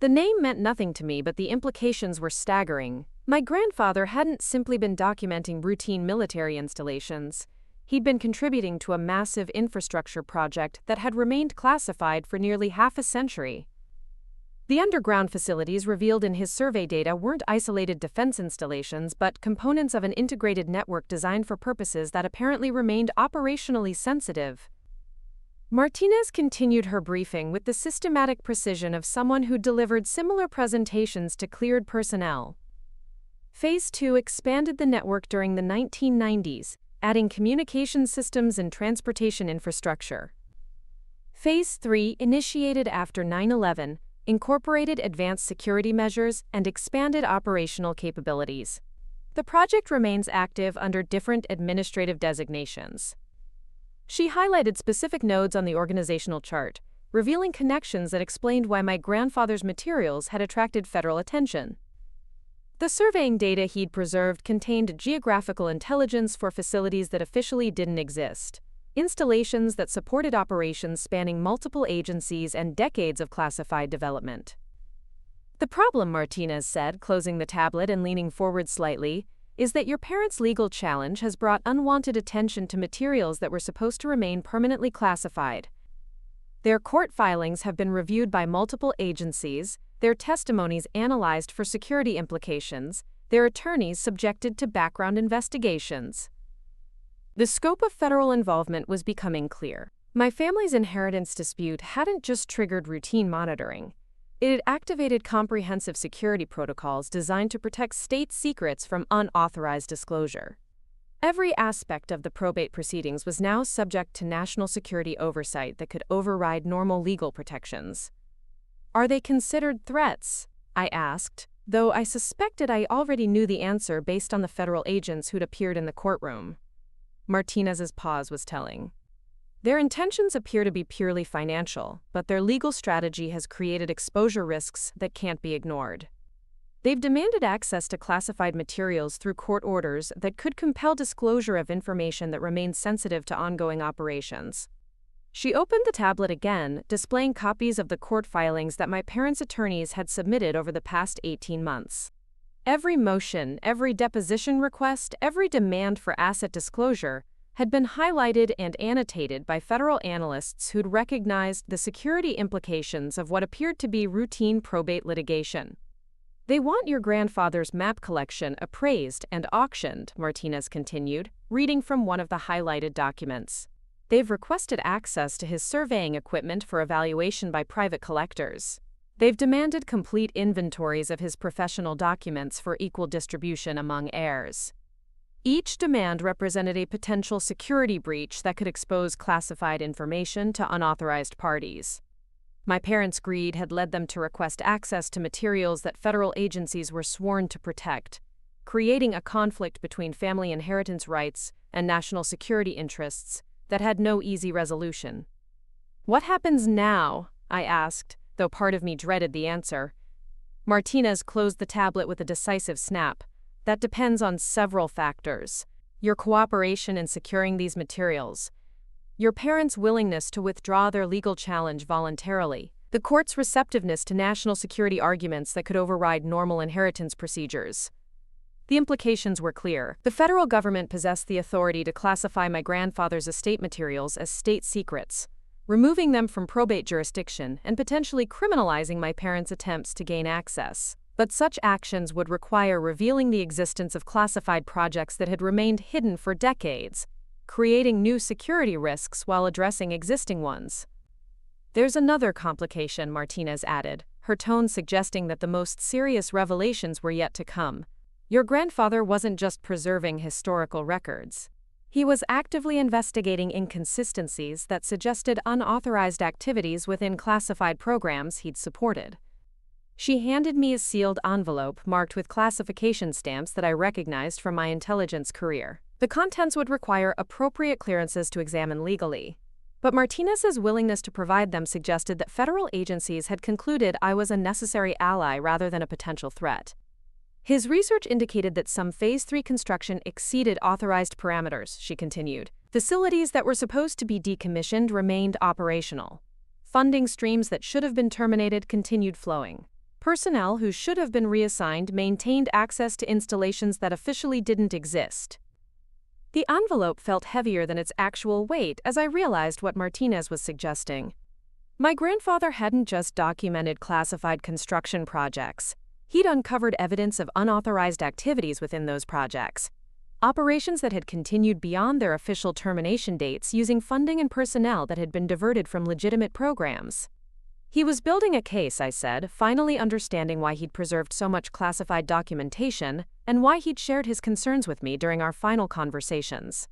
The name meant nothing to me, but the implications were staggering. My grandfather hadn't simply been documenting routine military installations. He'd been contributing to a massive infrastructure project that had remained classified for nearly half a century. The underground facilities revealed in his survey data weren't isolated defense installations but components of an integrated network designed for purposes that apparently remained operationally sensitive. Martinez continued her briefing with the systematic precision of someone who delivered similar presentations to cleared personnel. Phase 2 expanded the network during the 1990s, adding communication systems and transportation infrastructure. Phase 3, initiated after 9/11, incorporated advanced security measures and expanded operational capabilities. The project remains active under different administrative designations. She highlighted specific nodes on the organizational chart, revealing connections that explained why my grandfather's materials had attracted federal attention. The surveying data he'd preserved contained geographical intelligence for facilities that officially didn't exist, installations that supported operations spanning multiple agencies, and decades of classified development. "The problem," Martinez said, closing the tablet and leaning forward slightly, "is that your parents' legal challenge has brought unwanted attention to materials that were supposed to remain permanently classified. Their court filings have been reviewed by multiple agencies, their testimonies analyzed for security implications, their attorneys subjected to background investigations." The scope of federal involvement was becoming clear. My family's inheritance dispute hadn't just triggered routine monitoring. It had activated comprehensive security protocols designed to protect state secrets from unauthorized disclosure. Every aspect of the probate proceedings was now subject to national security oversight that could override normal legal protections. "Are they considered threats?" I asked, though I suspected I already knew the answer based on the federal agents who'd appeared in the courtroom. Martinez's pause was telling. Their intentions appear to be purely financial, but their legal strategy has created exposure risks that can't be ignored. They've demanded access to classified materials through court orders that could compel disclosure of information that remains sensitive to ongoing operations. She opened the tablet again, displaying copies of the court filings that my parents' attorneys had submitted over the past 18 months. Every motion, every deposition request, every demand for asset disclosure had been highlighted and annotated by federal analysts who'd recognized the security implications of what appeared to be routine probate litigation. They want your grandfather's map collection appraised and auctioned, Martinez continued, reading from one of the highlighted documents. They've requested access to his surveying equipment for evaluation by private collectors. They've demanded complete inventories of his professional documents for equal distribution among heirs. Each demand represented a potential security breach that could expose classified information to unauthorized parties. My parents' greed had led them to request access to materials that federal agencies were sworn to protect, creating a conflict between family inheritance rights and national security interests that had no easy resolution. "What happens now?" I asked, though part of me dreaded the answer. Martinez closed the tablet with a decisive snap. "That depends on several factors. Your cooperation in securing these materials, your parents' willingness to withdraw their legal challenge voluntarily, the court's receptiveness to national security arguments that could override normal inheritance procedures." The implications were clear. The federal government possessed the authority to classify my grandfather's estate materials as state secrets, removing them from probate jurisdiction and potentially criminalizing my parents' attempts to gain access. But such actions would require revealing the existence of classified projects that had remained hidden for decades, creating new security risks while addressing existing ones. "There's another complication," Martinez added, her tone suggesting that the most serious revelations were yet to come. "Your grandfather wasn't just preserving historical records. He was actively investigating inconsistencies that suggested unauthorized activities within classified programs he'd supported." She handed me a sealed envelope marked with classification stamps that I recognized from my intelligence career. The contents would require appropriate clearances to examine legally, but Martinez's willingness to provide them suggested that federal agencies had concluded I was a necessary ally rather than a potential threat. His research indicated that some Phase 3 construction exceeded authorized parameters, she continued. Facilities that were supposed to be decommissioned remained operational. Funding streams that should have been terminated continued flowing. Personnel who should have been reassigned maintained access to installations that officially didn't exist. The envelope felt heavier than its actual weight as I realized what Martinez was suggesting. My grandfather hadn't just documented classified construction projects. He'd uncovered evidence of unauthorized activities within those projects, operations that had continued beyond their official termination dates using funding and personnel that had been diverted from legitimate programs. He was building a case, I said, finally understanding why he'd preserved so much classified documentation and why he'd shared his concerns with me during our final conversations.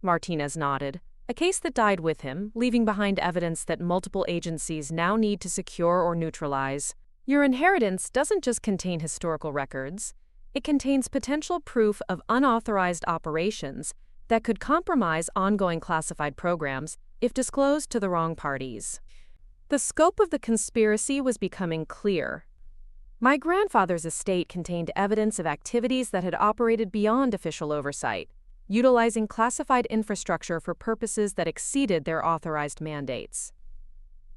Martinez nodded. A case that died with him, leaving behind evidence that multiple agencies now need to secure or neutralize. Your inheritance doesn't just contain historical records. It contains potential proof of unauthorized operations that could compromise ongoing classified programs if disclosed to the wrong parties. The scope of the conspiracy was becoming clear. My grandfather's estate contained evidence of activities that had operated beyond official oversight, utilizing classified infrastructure for purposes that exceeded their authorized mandates.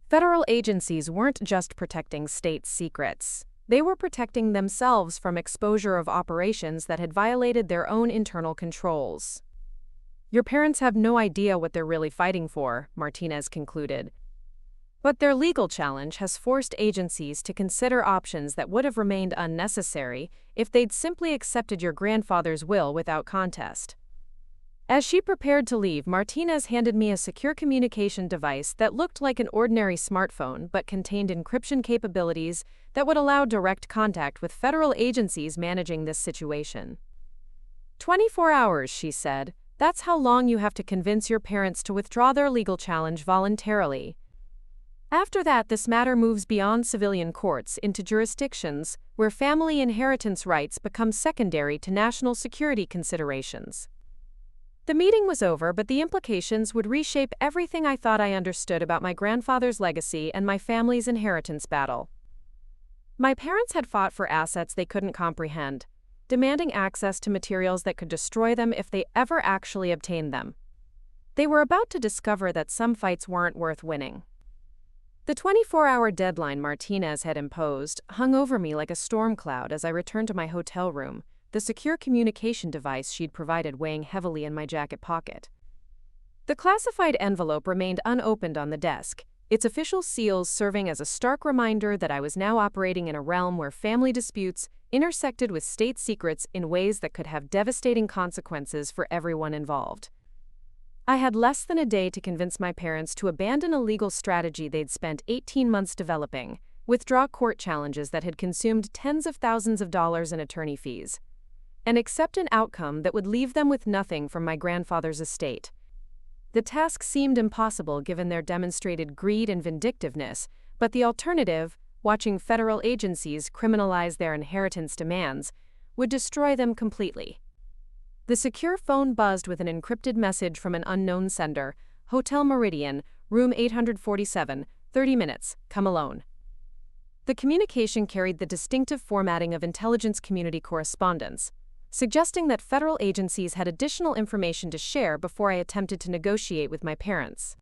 Federal agencies weren't just protecting state secrets. They were protecting themselves from exposure of operations that had violated their own internal controls. Your parents have no idea what they're really fighting for, Martinez concluded. But their legal challenge has forced agencies to consider options that would have remained unnecessary if they'd simply accepted your grandfather's will without contest. As she prepared to leave, Martinez handed me a secure communication device that looked like an ordinary smartphone but contained encryption capabilities that would allow direct contact with federal agencies managing this situation. 24 hours, she said. That's how long you have to convince your parents to withdraw their legal challenge voluntarily. After that, this matter moves beyond civilian courts into jurisdictions where family inheritance rights become secondary to national security considerations. The meeting was over, but the implications would reshape everything I thought I understood about my grandfather's legacy and my family's inheritance battle. My parents had fought for assets they couldn't comprehend, demanding access to materials that could destroy them if they ever actually obtained them. They were about to discover that some fights weren't worth winning. The 24-hour deadline Martinez had imposed hung over me like a storm cloud as I returned to my hotel room, the secure communication device she'd provided weighing heavily in my jacket pocket. The classified envelope remained unopened on the desk, its official seals serving as a stark reminder that I was now operating in a realm where family disputes intersected with state secrets in ways that could have devastating consequences for everyone involved. I had less than a day to convince my parents to abandon a legal strategy they'd spent 18 months developing, withdraw court challenges that had consumed tens of thousands of dollars in attorney fees, and accept an outcome that would leave them with nothing from my grandfather's estate. The task seemed impossible given their demonstrated greed and vindictiveness, but the alternative, watching federal agencies criminalize their inheritance demands, would destroy them completely. The secure phone buzzed with an encrypted message from an unknown sender. Hotel Meridian, room 847, 30 minutes, come alone. The communication carried the distinctive formatting of intelligence community correspondence, suggesting that federal agencies had additional information to share before I attempted to negotiate with my parents.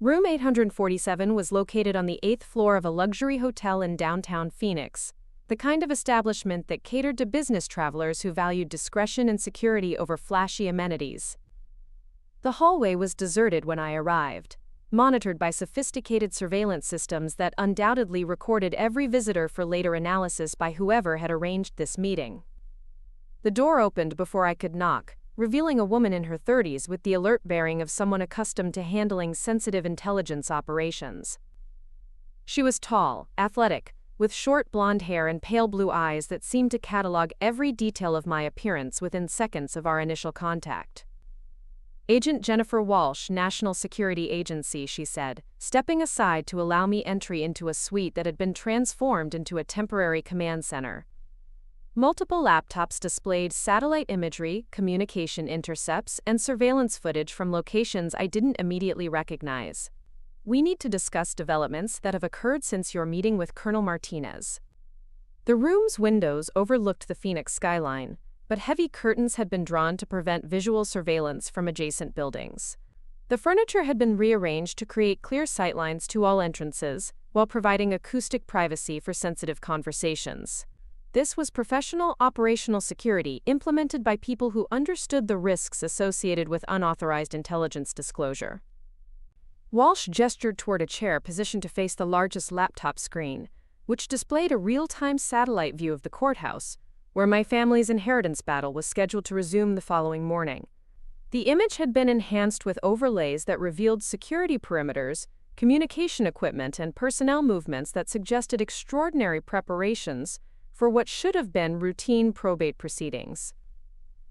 Room 847 was located on the 8th floor of a luxury hotel in downtown Phoenix, the kind of establishment that catered to business travelers who valued discretion and security over flashy amenities. The hallway was deserted when I arrived, monitored by sophisticated surveillance systems that undoubtedly recorded every visitor for later analysis by whoever had arranged this meeting. The door opened before I could knock, revealing a woman in her 30s with the alert bearing of someone accustomed to handling sensitive intelligence operations. She was tall, athletic, with short blonde hair and pale blue eyes that seemed to catalog every detail of my appearance within seconds of our initial contact. "Agent Jennifer Walsh, National Security Agency," she said, stepping aside to allow me entry into a suite that had been transformed into a temporary command center. Multiple laptops displayed satellite imagery, communication intercepts, and surveillance footage from locations I didn't immediately recognize. "We need to discuss developments that have occurred since your meeting with Colonel Martinez." The room's windows overlooked the Phoenix skyline, but heavy curtains had been drawn to prevent visual surveillance from adjacent buildings. The furniture had been rearranged to create clear sightlines to all entrances, while providing acoustic privacy for sensitive conversations. This was professional operational security implemented by people who understood the risks associated with unauthorized intelligence disclosure. Walsh gestured toward a chair positioned to face the largest laptop screen, which displayed a real-time satellite view of the courthouse, where my family's inheritance battle was scheduled to resume the following morning. The image had been enhanced with overlays that revealed security perimeters, communication equipment, and personnel movements that suggested extraordinary preparations for what should have been routine probate proceedings.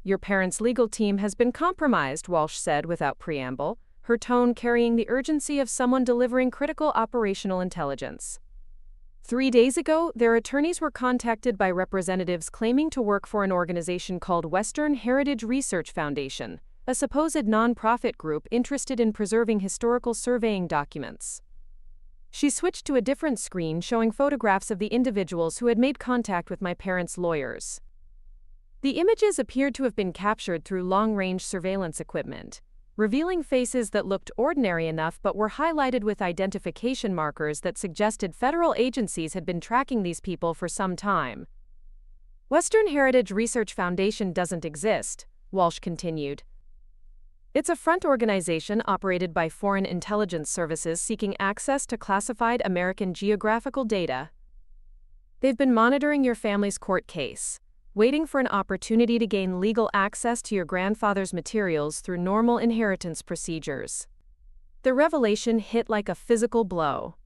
"Your parents' legal team has been compromised," Walsh said without preamble, her tone carrying the urgency of someone delivering critical operational intelligence. 3 days ago, their attorneys were contacted by representatives claiming to work for an organization called Western Heritage Research Foundation, a supposed nonprofit group interested in preserving historical surveying documents. She switched to a different screen showing photographs of the individuals who had made contact with my parents' lawyers. The images appeared to have been captured through long-range surveillance equipment, revealing faces that looked ordinary enough but were highlighted with identification markers that suggested federal agencies had been tracking these people for some time. "Western Heritage Research Foundation doesn't exist," Walsh continued. "It's a front organization operated by foreign intelligence services seeking access to classified American geographical data. They've been monitoring your family's court case, waiting for an opportunity to gain legal access to your grandfather's materials through normal inheritance procedures." The revelation hit like a physical blow.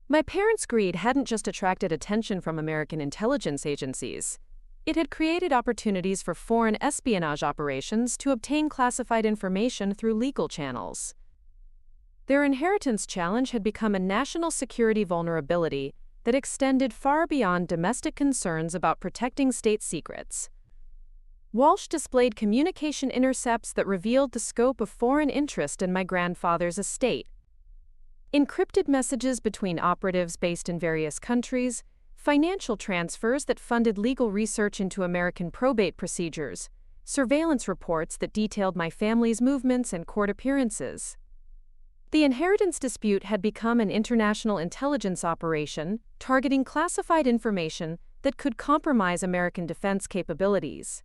My parents' greed hadn't just attracted attention from American intelligence agencies. It had created opportunities for foreign espionage operations to obtain classified information through legal channels. Their inheritance challenge had become a national security vulnerability that extended far beyond domestic concerns about protecting state secrets. Walsh displayed communication intercepts that revealed the scope of foreign interest in my grandfather's estate. Encrypted messages between operatives based in various countries, financial transfers that funded legal research into American probate procedures, surveillance reports that detailed my family's movements and court appearances. The inheritance dispute had become an international intelligence operation targeting classified information that could compromise American defense capabilities.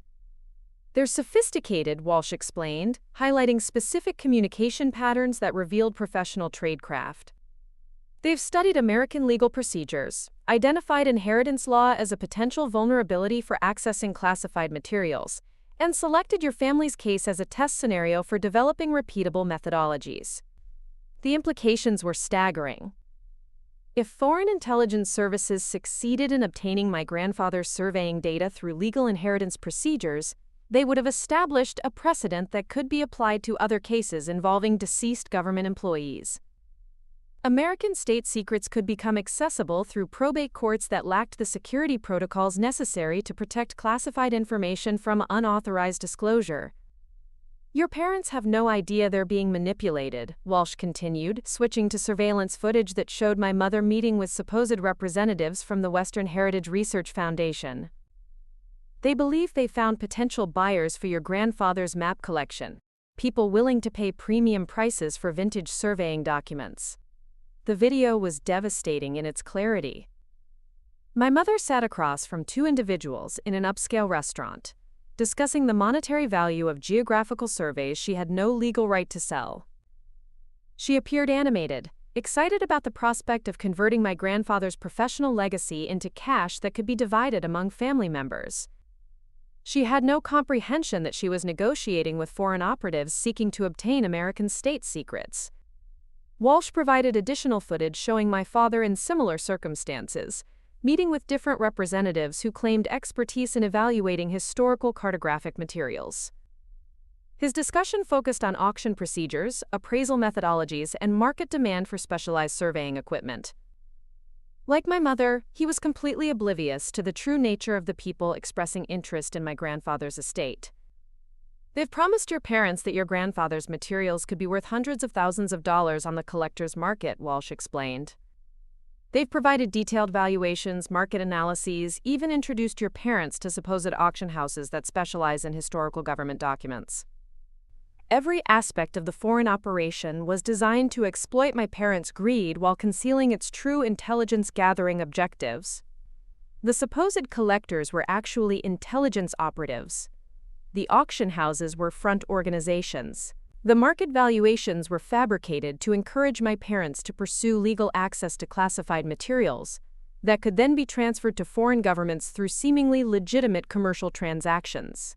They're sophisticated, Walsh explained, highlighting specific communication patterns that revealed professional tradecraft. They've studied American legal procedures, identified inheritance law as a potential vulnerability for accessing classified materials, and selected your family's case as a test scenario for developing repeatable methodologies. The implications were staggering. If foreign intelligence services succeeded in obtaining my grandfather's surveying data through legal inheritance procedures, they would have established a precedent that could be applied to other cases involving deceased government employees. American state secrets could become accessible through probate courts that lacked the security protocols necessary to protect classified information from unauthorized disclosure. Your parents have no idea they're being manipulated, Walsh continued, switching to surveillance footage that showed my mother meeting with supposed representatives from the Western Heritage Research Foundation. They believe they found potential buyers for your grandfather's map collection, people willing to pay premium prices for vintage surveying documents. The video was devastating in its clarity. My mother sat across from two individuals in an upscale restaurant, discussing the monetary value of geographical surveys she had no legal right to sell. She appeared animated, excited about the prospect of converting my grandfather's professional legacy into cash that could be divided among family members. She had no comprehension that she was negotiating with foreign operatives seeking to obtain American state secrets. Walsh provided additional footage showing my father in similar circumstances, meeting with different representatives who claimed expertise in evaluating historical cartographic materials. His discussion focused on auction procedures, appraisal methodologies, and market demand for specialized surveying equipment. Like my mother, he was completely oblivious to the true nature of the people expressing interest in my grandfather's estate. They've promised your parents that your grandfather's materials could be worth hundreds of thousands of dollars on the collector's market, Walsh explained. They've provided detailed valuations, market analyses, even introduced your parents to supposed auction houses that specialize in historical government documents. Every aspect of the foreign operation was designed to exploit my parents' greed while concealing its true intelligence-gathering objectives. The supposed collectors were actually intelligence operatives. The auction houses were front organizations. The market valuations were fabricated to encourage my parents to pursue legal access to classified materials that could then be transferred to foreign governments through seemingly legitimate commercial transactions.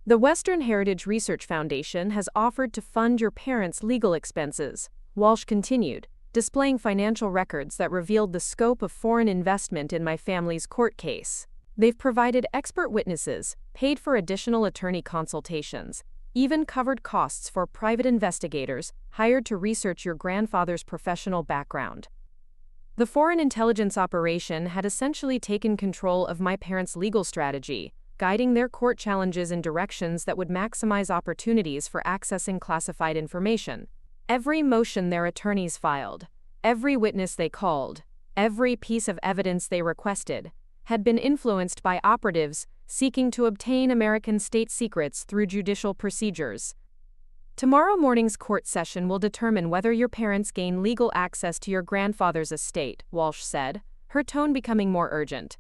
The Western Heritage Research Foundation has offered to fund your parents' legal expenses, Walsh continued, displaying financial records that revealed the scope of foreign investment in my family's court case. They've provided expert witnesses, paid for additional attorney consultations, even covered costs for private investigators hired to research your grandfather's professional background. The foreign intelligence operation had essentially taken control of my parents' legal strategy, guiding their court challenges in directions that would maximize opportunities for accessing classified information. Every motion their attorneys filed, every witness they called, every piece of evidence they requested, had been influenced by operatives seeking to obtain American state secrets through judicial procedures. Tomorrow morning's court session will determine whether your parents gain legal access to your grandfather's estate, Walsh said, her tone becoming more urgent.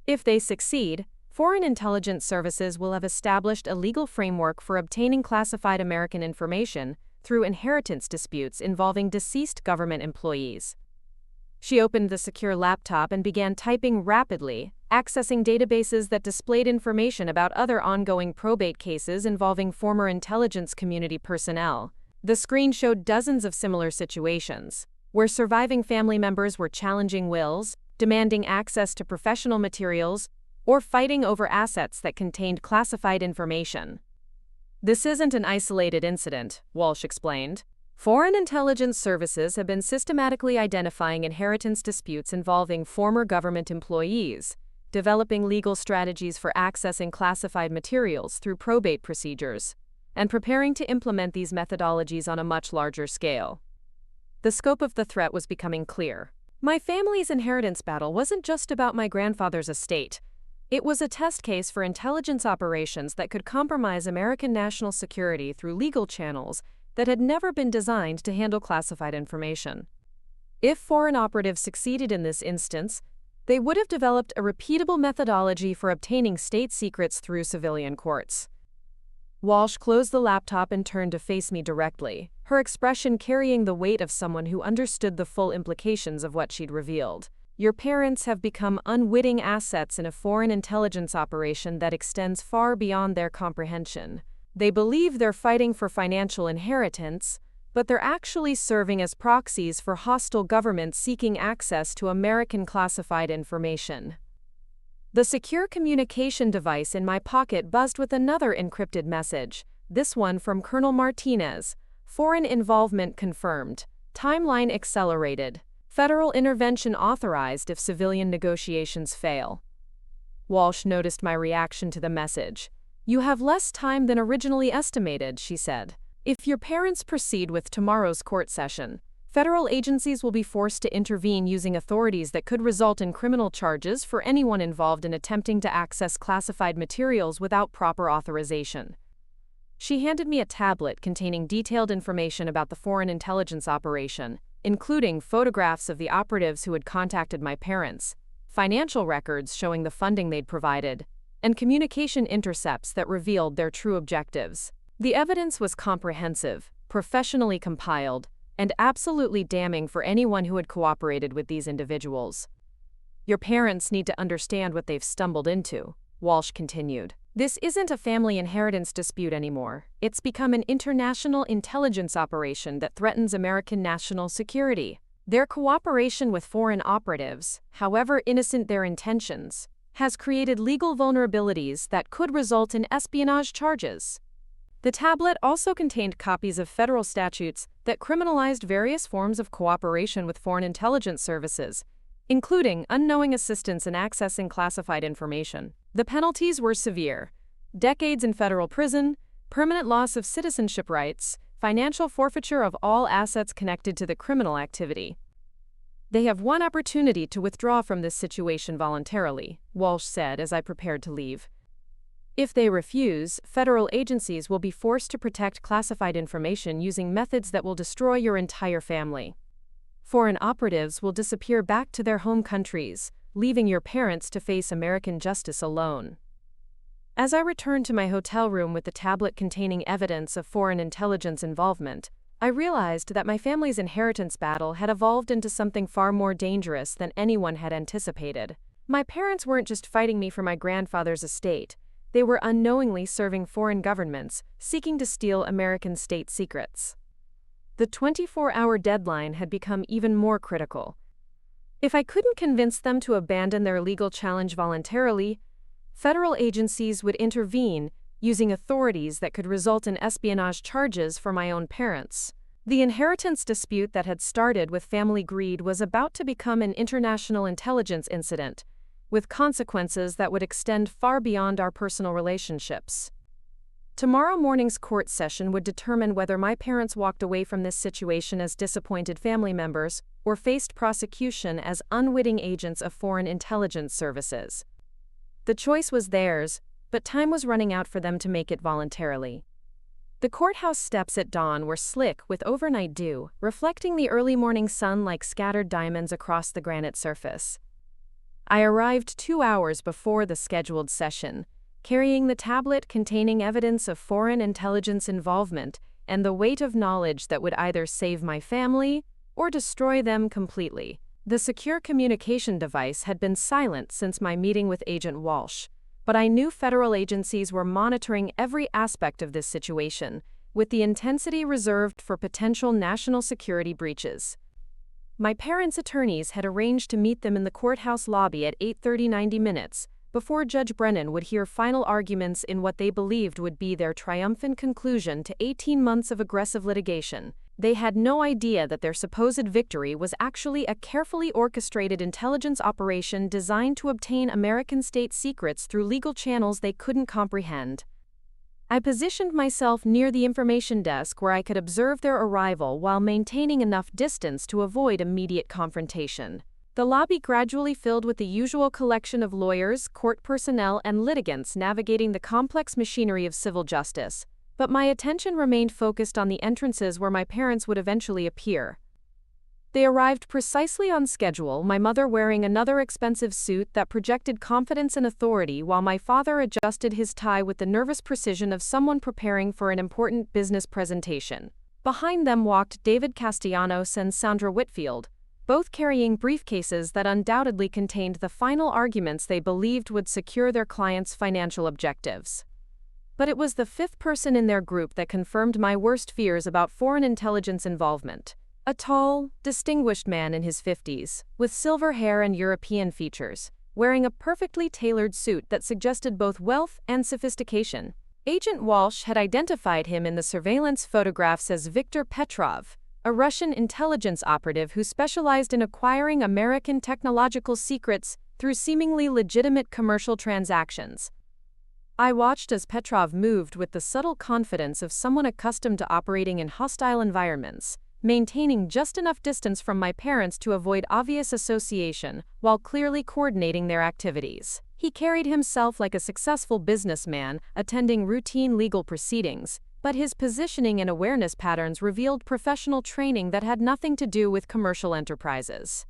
If they succeed, foreign intelligence services will have established a legal framework for obtaining classified American information through inheritance disputes involving deceased government employees. She opened the secure laptop and began typing rapidly, accessing databases that displayed information about other ongoing probate cases involving former intelligence community personnel. The screen showed dozens of similar situations, where surviving family members were challenging wills, demanding access to professional materials, or fighting over assets that contained classified information. This isn't an isolated incident, Walsh explained. Foreign intelligence services have been systematically identifying inheritance disputes involving former government employees, developing legal strategies for accessing classified materials through probate procedures, and preparing to implement these methodologies on a much larger scale. The scope of the threat was becoming clear. My family's inheritance battle wasn't just about my grandfather's estate. It was a test case for intelligence operations that could compromise American national security through legal channels that had never been designed to handle classified information. If foreign operatives succeeded in this instance, they would have developed a repeatable methodology for obtaining state secrets through civilian courts. Walsh closed the laptop and turned to face me directly, her expression carrying the weight of someone who understood the full implications of what she'd revealed. Your parents have become unwitting assets in a foreign intelligence operation that extends far beyond their comprehension. They believe they're fighting for financial inheritance, but they're actually serving as proxies for hostile governments seeking access to American classified information. The secure communication device in my pocket buzzed with another encrypted message, this one from Colonel Martinez. Foreign involvement confirmed. Timeline accelerated. Federal intervention authorized if civilian negotiations fail. Walsh noticed my reaction to the message. You have less time than originally estimated, she said. If your parents proceed with tomorrow's court session, federal agencies will be forced to intervene using authorities that could result in criminal charges for anyone involved in attempting to access classified materials without proper authorization. She handed me a tablet containing detailed information about the foreign intelligence operation, including photographs of the operatives who had contacted my parents, financial records showing the funding they'd provided, and communication intercepts that revealed their true objectives. The evidence was comprehensive, professionally compiled, and absolutely damning for anyone who had cooperated with these individuals. Your parents need to understand what they've stumbled into, Walsh continued. This isn't a family inheritance dispute anymore. It's become an international intelligence operation that threatens American national security. Their cooperation with foreign operatives, however innocent their intentions, has created legal vulnerabilities that could result in espionage charges. The tablet also contained copies of federal statutes that criminalized various forms of cooperation with foreign intelligence services, including unknowing assistance in accessing classified information. The penalties were severe: decades in federal prison, permanent loss of citizenship rights, financial forfeiture of all assets connected to the criminal activity. They have one opportunity to withdraw from this situation voluntarily, Walsh said as I prepared to leave. If they refuse, federal agencies will be forced to protect classified information using methods that will destroy your entire family. Foreign operatives will disappear back to their home countries, leaving your parents to face American justice alone. As I returned to my hotel room with the tablet containing evidence of foreign intelligence involvement, I realized that my family's inheritance battle had evolved into something far more dangerous than anyone had anticipated. My parents weren't just fighting me for my grandfather's estate. They were unknowingly serving foreign governments, seeking to steal American state secrets. The 24-hour deadline had become even more critical. If I couldn't convince them to abandon their legal challenge voluntarily, federal agencies would intervene, using authorities that could result in espionage charges for my own parents. The inheritance dispute that had started with family greed was about to become an international intelligence incident, with consequences that would extend far beyond our personal relationships. Tomorrow morning's court session would determine whether my parents walked away from this situation as disappointed family members or faced prosecution as unwitting agents of foreign intelligence services. The choice was theirs, but time was running out for them to make it voluntarily. The courthouse steps at dawn were slick with overnight dew, reflecting the early morning sun like scattered diamonds across the granite surface. I arrived 2 hours before the scheduled session, carrying the tablet containing evidence of foreign intelligence involvement and the weight of knowledge that would either save my family or destroy them completely. The secure communication device had been silent since my meeting with Agent Walsh, but I knew federal agencies were monitoring every aspect of this situation, with the intensity reserved for potential national security breaches. My parents' attorneys had arranged to meet them in the courthouse lobby at 8:30 90 minutes, before Judge Brennan would hear final arguments in what they believed would be their triumphant conclusion to 18 months of aggressive litigation. They had no idea that their supposed victory was actually a carefully orchestrated intelligence operation designed to obtain American state secrets through legal channels they couldn't comprehend. I positioned myself near the information desk where I could observe their arrival while maintaining enough distance to avoid immediate confrontation. The lobby gradually filled with the usual collection of lawyers, court personnel, and litigants navigating the complex machinery of civil justice, but my attention remained focused on the entrances where my parents would eventually appear. They arrived precisely on schedule, my mother wearing another expensive suit that projected confidence and authority while my father adjusted his tie with the nervous precision of someone preparing for an important business presentation. Behind them walked David Castellanos and Sandra Whitfield, both carrying briefcases that undoubtedly contained the final arguments they believed would secure their clients' financial objectives. But it was the fifth person in their group that confirmed my worst fears about foreign intelligence involvement. A tall, distinguished man in his 50s, with silver hair and European features, wearing a perfectly tailored suit that suggested both wealth and sophistication. Agent Walsh had identified him in the surveillance photographs as Viktor Petrov, a Russian intelligence operative who specialized in acquiring American technological secrets through seemingly legitimate commercial transactions. I watched as Petrov moved with the subtle confidence of someone accustomed to operating in hostile environments, maintaining just enough distance from my parents to avoid obvious association while clearly coordinating their activities. He carried himself like a successful businessman attending routine legal proceedings, but his positioning and awareness patterns revealed professional training that had nothing to do with commercial enterprises.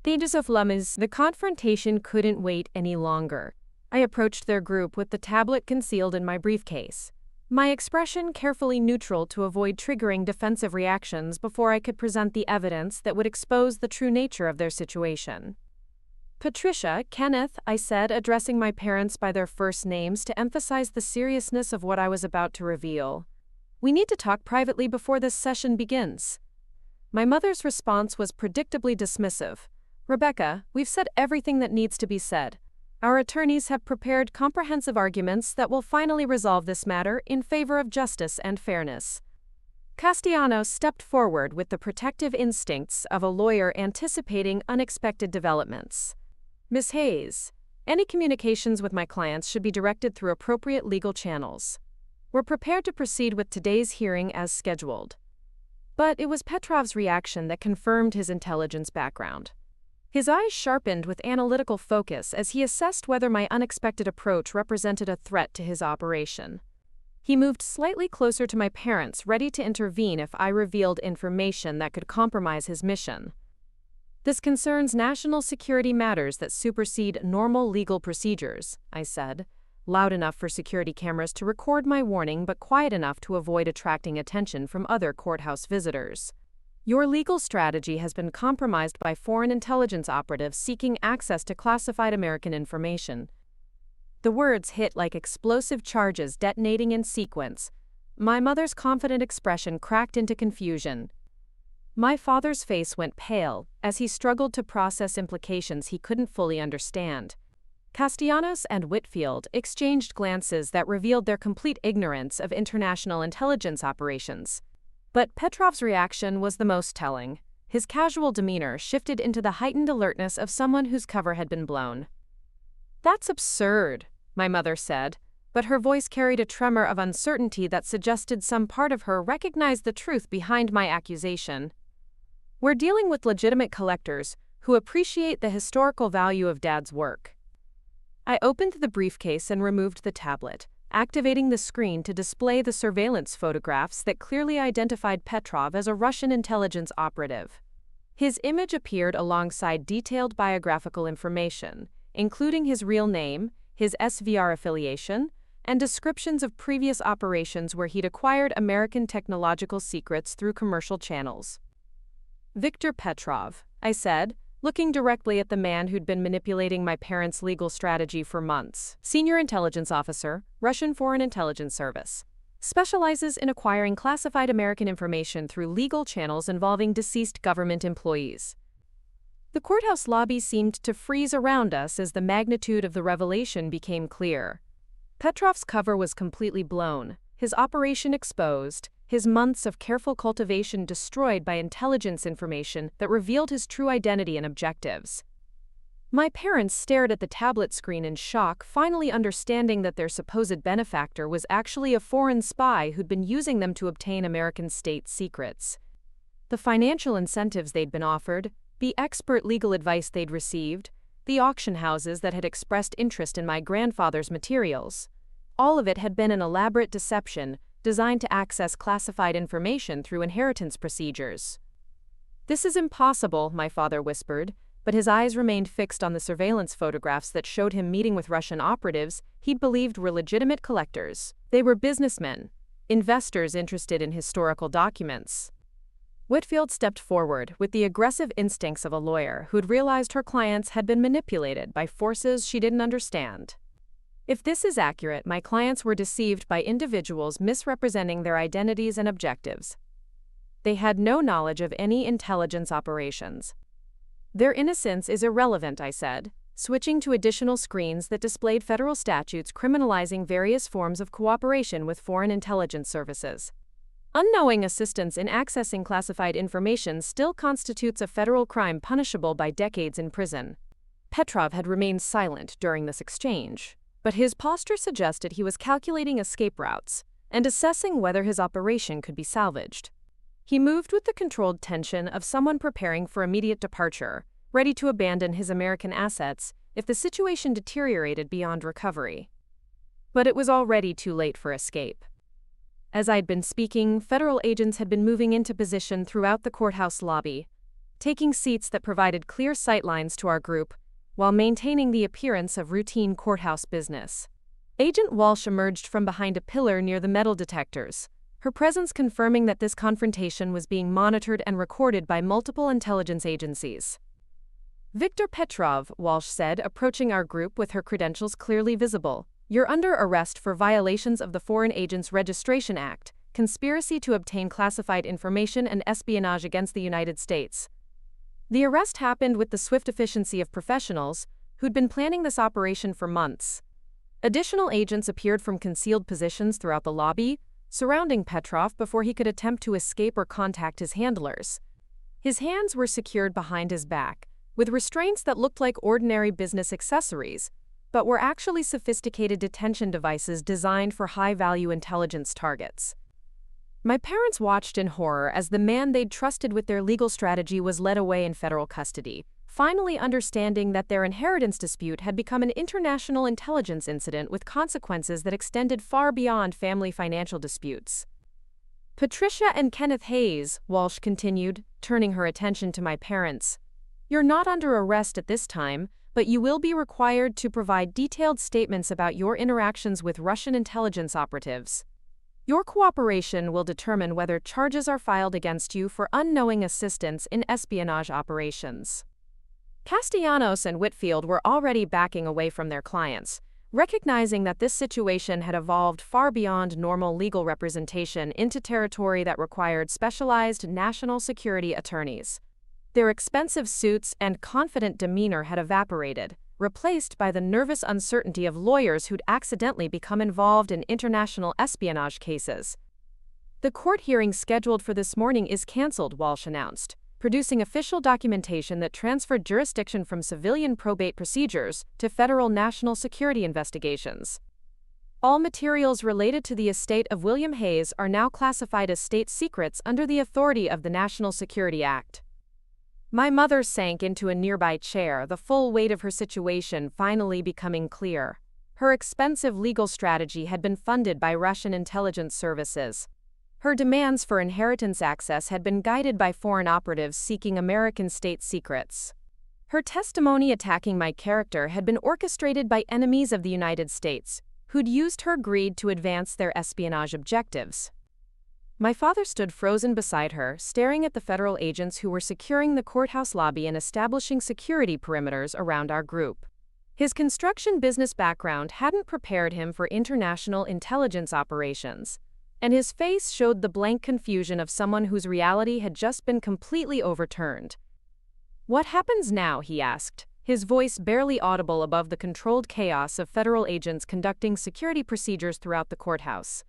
The confrontation couldn't wait any longer. I approached their group with the tablet concealed in my briefcase, my expression carefully neutral to avoid triggering defensive reactions before I could present the evidence that would expose the true nature of their situation. Patricia, Kenneth, I said, addressing my parents by their first names to emphasize the seriousness of what I was about to reveal. We need to talk privately before this session begins. My mother's response was predictably dismissive. Rebecca, we've said everything that needs to be said. Our attorneys have prepared comprehensive arguments that will finally resolve this matter in favor of justice and fairness. Castellanos stepped forward with the protective instincts of a lawyer anticipating unexpected developments. Ms. Hayes, any communications with my clients should be directed through appropriate legal channels. We're prepared to proceed with today's hearing as scheduled. But it was Petrov's reaction that confirmed his intelligence background. His eyes sharpened with analytical focus as he assessed whether my unexpected approach represented a threat to his operation. He moved slightly closer to my parents, ready to intervene if I revealed information that could compromise his mission. This concerns national security matters that supersede normal legal procedures, I said, loud enough for security cameras to record my warning but quiet enough to avoid attracting attention from other courthouse visitors. Your legal strategy has been compromised by foreign intelligence operatives seeking access to classified American information. The words hit like explosive charges detonating in sequence. My mother's confident expression cracked into confusion. My father's face went pale as he struggled to process implications he couldn't fully understand. Castellanos and Whitfield exchanged glances that revealed their complete ignorance of international intelligence operations. But Petrov's reaction was the most telling. His casual demeanor shifted into the heightened alertness of someone whose cover had been blown. "That's absurd," my mother said, but her voice carried a tremor of uncertainty that suggested some part of her recognized the truth behind my accusation. "We're dealing with legitimate collectors who appreciate the historical value of Dad's work." I opened the briefcase and removed the tablet, activating the screen to display the surveillance photographs that clearly identified Petrov as a Russian intelligence operative. His image appeared alongside detailed biographical information, including his real name, his SVR affiliation, and descriptions of previous operations where he'd acquired American technological secrets through commercial channels. "Viktor Petrov," I said, looking directly at the man who'd been manipulating my parents' legal strategy for months. "Senior intelligence officer, Russian Foreign Intelligence Service. Specializes in acquiring classified American information through legal channels involving deceased government employees." The courthouse lobby seemed to freeze around us as the magnitude of the revelation became clear. Petrov's cover was completely blown, his operation exposed, his months of careful cultivation destroyed by intelligence information that revealed his true identity and objectives. My parents stared at the tablet screen in shock, finally understanding that their supposed benefactor was actually a foreign spy who'd been using them to obtain American state secrets. The financial incentives they'd been offered, the expert legal advice they'd received, the auction houses that had expressed interest in my grandfather's materials. All of it had been an elaborate deception designed to access classified information through inheritance procedures. "This is impossible," my father whispered, but his eyes remained fixed on the surveillance photographs that showed him meeting with Russian operatives he'd believed were legitimate collectors. They were businessmen, investors interested in historical documents. Whitfield stepped forward with the aggressive instincts of a lawyer who'd realized her clients had been manipulated by forces she didn't understand. "If this is accurate, my clients were deceived by individuals misrepresenting their identities and objectives. They had no knowledge of any intelligence operations." "Their innocence is irrelevant," I said, switching to additional screens that displayed federal statutes criminalizing various forms of cooperation with foreign intelligence services. "Unknowing assistance in accessing classified information still constitutes a federal crime punishable by decades in prison." Petrov had remained silent during this exchange, but his posture suggested he was calculating escape routes and assessing whether his operation could be salvaged. He moved with the controlled tension of someone preparing for immediate departure, ready to abandon his American assets if the situation deteriorated beyond recovery. But it was already too late for escape. As I'd been speaking, federal agents had been moving into position throughout the courthouse lobby, taking seats that provided clear sightlines to our group, while maintaining the appearance of routine courthouse business. Agent Walsh emerged from behind a pillar near the metal detectors, her presence confirming that this confrontation was being monitored and recorded by multiple intelligence agencies. "Viktor Petrov," Walsh said, approaching our group with her credentials clearly visible, "you're under arrest for violations of the Foreign Agents Registration Act, conspiracy to obtain classified information, and espionage against the United States." The arrest happened with the swift efficiency of professionals who'd been planning this operation for months. Additional agents appeared from concealed positions throughout the lobby, surrounding Petrov before he could attempt to escape or contact his handlers. His hands were secured behind his back, with restraints that looked like ordinary business accessories, but were actually sophisticated detention devices designed for high-value intelligence targets. My parents watched in horror as the man they'd trusted with their legal strategy was led away in federal custody, finally understanding that their inheritance dispute had become an international intelligence incident with consequences that extended far beyond family financial disputes. "Patricia and Kenneth Hayes," Walsh continued, turning her attention to my parents, "you're not under arrest at this time, but you will be required to provide detailed statements about your interactions with Russian intelligence operatives. Your cooperation will determine whether charges are filed against you for unknowing assistance in espionage operations." Castellanos and Whitfield were already backing away from their clients, recognizing that this situation had evolved far beyond normal legal representation into territory that required specialized national security attorneys. Their expensive suits and confident demeanor had evaporated, replaced by the nervous uncertainty of lawyers who'd accidentally become involved in international espionage cases. "The court hearing scheduled for this morning is canceled," Walsh announced, producing official documentation that transferred jurisdiction from civilian probate procedures to federal national security investigations. "All materials related to the estate of William Hayes are now classified as state secrets under the authority of the National Security Act." My mother sank into a nearby chair, the full weight of her situation finally becoming clear. Her expensive legal strategy had been funded by Russian intelligence services. Her demands for inheritance access had been guided by foreign operatives seeking American state secrets. Her testimony attacking my character had been orchestrated by enemies of the United States, who'd used her greed to advance their espionage objectives. My father stood frozen beside her, staring at the federal agents who were securing the courthouse lobby and establishing security perimeters around our group. His construction business background hadn't prepared him for international intelligence operations, and his face showed the blank confusion of someone whose reality had just been completely overturned. "What happens now?" he asked, his voice barely audible above the controlled chaos of federal agents conducting security procedures throughout the courthouse.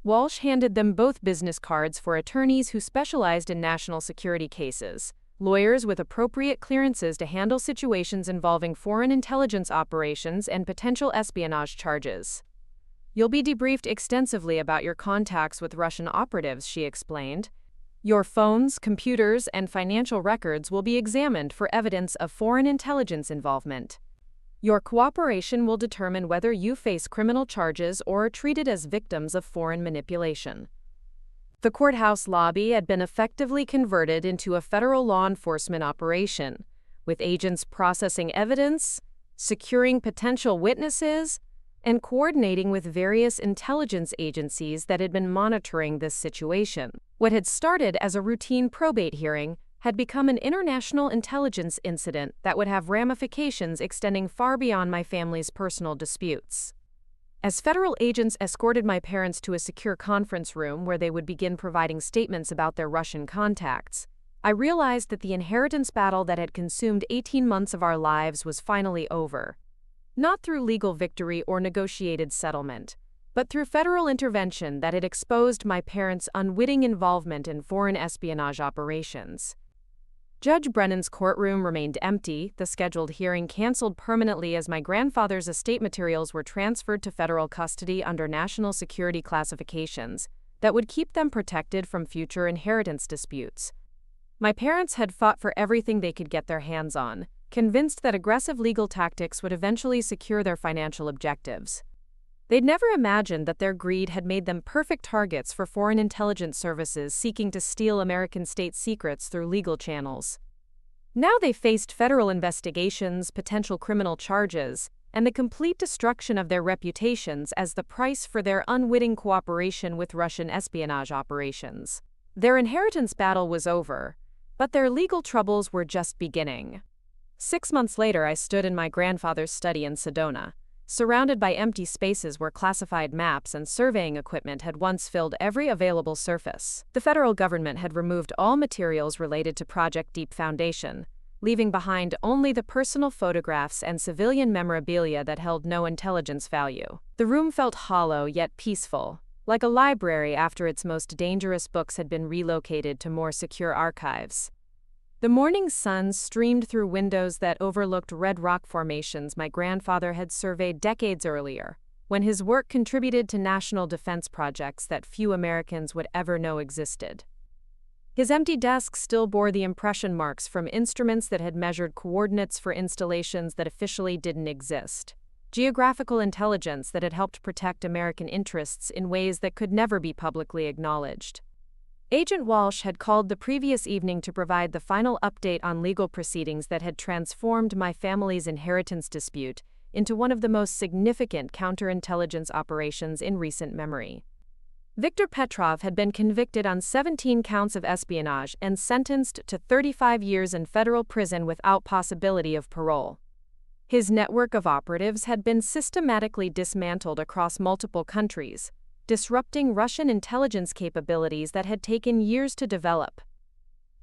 Walsh handed them both business cards for attorneys who specialized in national security cases, lawyers with appropriate clearances to handle situations involving foreign intelligence operations and potential espionage charges. You'll be debriefed extensively about your contacts with Russian operatives, she explained. Your phones, computers, and financial records will be examined for evidence of foreign intelligence involvement. Your cooperation will determine whether you face criminal charges or are treated as victims of foreign manipulation. The courthouse lobby had been effectively converted into a federal law enforcement operation, with agents processing evidence, securing potential witnesses, and coordinating with various intelligence agencies that had been monitoring this situation. What had started as a routine probate hearing had become an international intelligence incident that would have ramifications extending far beyond my family's personal disputes. As federal agents escorted my parents to a secure conference room where they would begin providing statements about their Russian contacts, I realized that the inheritance battle that had consumed 18 months of our lives was finally over. Not through legal victory or negotiated settlement, but through federal intervention that had exposed my parents' unwitting involvement in foreign espionage operations. Judge Brennan's courtroom remained empty, the scheduled hearing canceled permanently as my grandfather's estate materials were transferred to federal custody under national security classifications that would keep them protected from future inheritance disputes. My parents had fought for everything they could get their hands on, convinced that aggressive legal tactics would eventually secure their financial objectives. They'd never imagined that their greed had made them perfect targets for foreign intelligence services seeking to steal American state secrets through legal channels. Now they faced federal investigations, potential criminal charges, and the complete destruction of their reputations as the price for their unwitting cooperation with Russian espionage operations. Their inheritance battle was over, but their legal troubles were just beginning. 6 months later, I stood in my grandfather's study in Sedona, surrounded by empty spaces where classified maps and surveying equipment had once filled every available surface. The federal government had removed all materials related to Project Deep Foundation, leaving behind only the personal photographs and civilian memorabilia that held no intelligence value. The room felt hollow yet peaceful, like a library after its most dangerous books had been relocated to more secure archives. The morning sun streamed through windows that overlooked red rock formations my grandfather had surveyed decades earlier, when his work contributed to national defense projects that few Americans would ever know existed. His empty desk still bore the impression marks from instruments that had measured coordinates for installations that officially didn't exist, geographical intelligence that had helped protect American interests in ways that could never be publicly acknowledged. Agent Walsh had called the previous evening to provide the final update on legal proceedings that had transformed my family's inheritance dispute into one of the most significant counterintelligence operations in recent memory. Viktor Petrov had been convicted on 17 counts of espionage and sentenced to 35 years in federal prison without possibility of parole. His network of operatives had been systematically dismantled across multiple countries, disrupting Russian intelligence capabilities that had taken years to develop.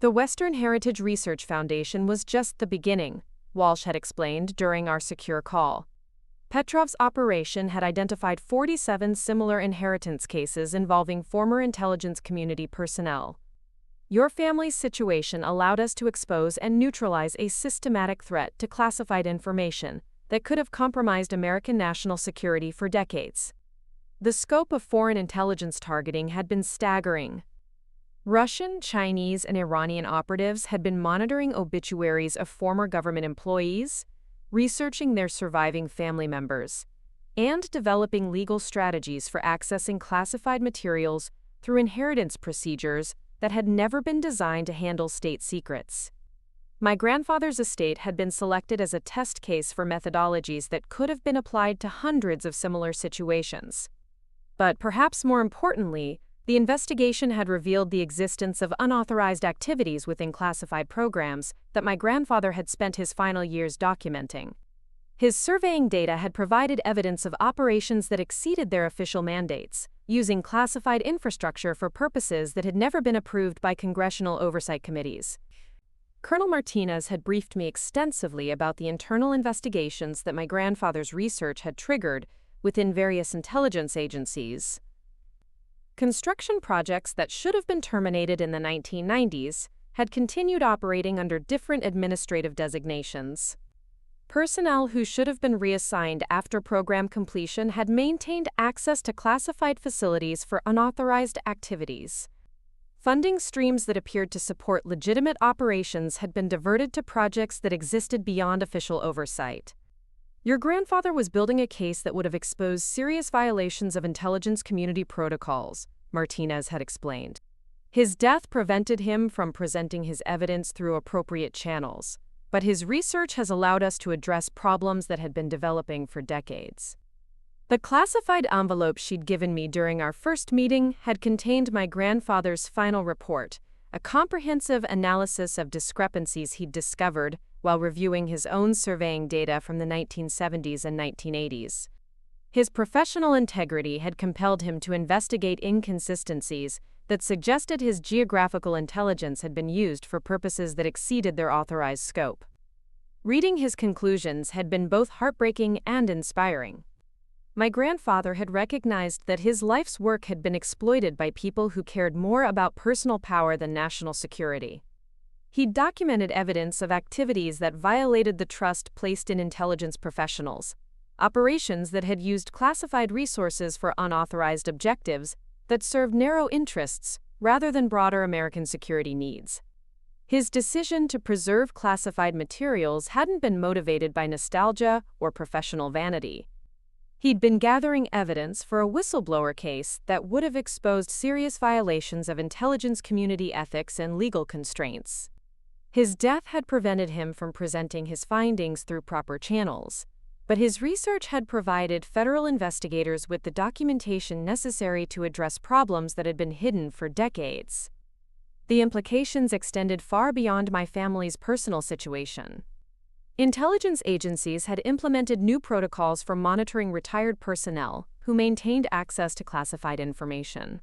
The Western Heritage Research Foundation was just the beginning, Walsh had explained during our secure call. Petrov's operation had identified 47 similar inheritance cases involving former intelligence community personnel. Your family's situation allowed us to expose and neutralize a systematic threat to classified information that could have compromised American national security for decades. The scope of foreign intelligence targeting had been staggering. Russian, Chinese, and Iranian operatives had been monitoring obituaries of former government employees, researching their surviving family members, and developing legal strategies for accessing classified materials through inheritance procedures that had never been designed to handle state secrets. My grandfather's estate had been selected as a test case for methodologies that could have been applied to hundreds of similar situations. But perhaps more importantly, the investigation had revealed the existence of unauthorized activities within classified programs that my grandfather had spent his final years documenting. His surveying data had provided evidence of operations that exceeded their official mandates, using classified infrastructure for purposes that had never been approved by congressional oversight committees. Colonel Martinez had briefed me extensively about the internal investigations that my grandfather's research had triggered within various intelligence agencies. Construction projects that should have been terminated in the 1990s had continued operating under different administrative designations. Personnel who should have been reassigned after program completion had maintained access to classified facilities for unauthorized activities. Funding streams that appeared to support legitimate operations had been diverted to projects that existed beyond official oversight. Your grandfather was building a case that would have exposed serious violations of intelligence community protocols, Martinez had explained. His death prevented him from presenting his evidence through appropriate channels, but his research has allowed us to address problems that had been developing for decades. The classified envelope she'd given me during our first meeting had contained my grandfather's final report, a comprehensive analysis of discrepancies he'd discovered while reviewing his own surveying data from the 1970s and 1980s. His professional integrity had compelled him to investigate inconsistencies that suggested his geographical intelligence had been used for purposes that exceeded their authorized scope. Reading his conclusions had been both heartbreaking and inspiring. My grandfather had recognized that his life's work had been exploited by people who cared more about personal power than national security. He'd documented evidence of activities that violated the trust placed in intelligence professionals, operations that had used classified resources for unauthorized objectives that served narrow interests rather than broader American security needs. His decision to preserve classified materials hadn't been motivated by nostalgia or professional vanity. He'd been gathering evidence for a whistleblower case that would have exposed serious violations of intelligence community ethics and legal constraints. His death had prevented him from presenting his findings through proper channels, but his research had provided federal investigators with the documentation necessary to address problems that had been hidden for decades. The implications extended far beyond my family's personal situation. Intelligence agencies had implemented new protocols for monitoring retired personnel who maintained access to classified information.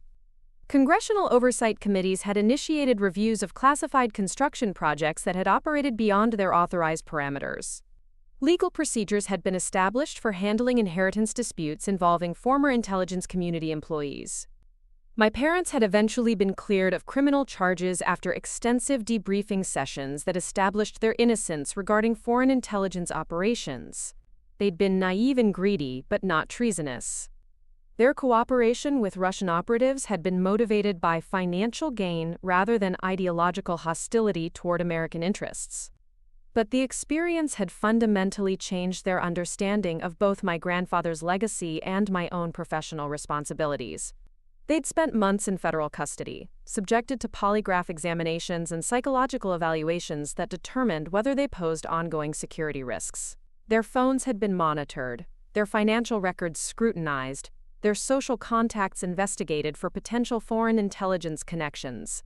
Congressional oversight committees had initiated reviews of classified construction projects that had operated beyond their authorized parameters. Legal procedures had been established for handling inheritance disputes involving former intelligence community employees. My parents had eventually been cleared of criminal charges after extensive debriefing sessions that established their innocence regarding foreign intelligence operations. They'd been naive and greedy, but not treasonous. Their cooperation with Russian operatives had been motivated by financial gain rather than ideological hostility toward American interests. But the experience had fundamentally changed their understanding of both my grandfather's legacy and my own professional responsibilities. They'd spent months in federal custody, subjected to polygraph examinations and psychological evaluations that determined whether they posed ongoing security risks. Their phones had been monitored, their financial records scrutinized, their social contacts investigated for potential foreign intelligence connections.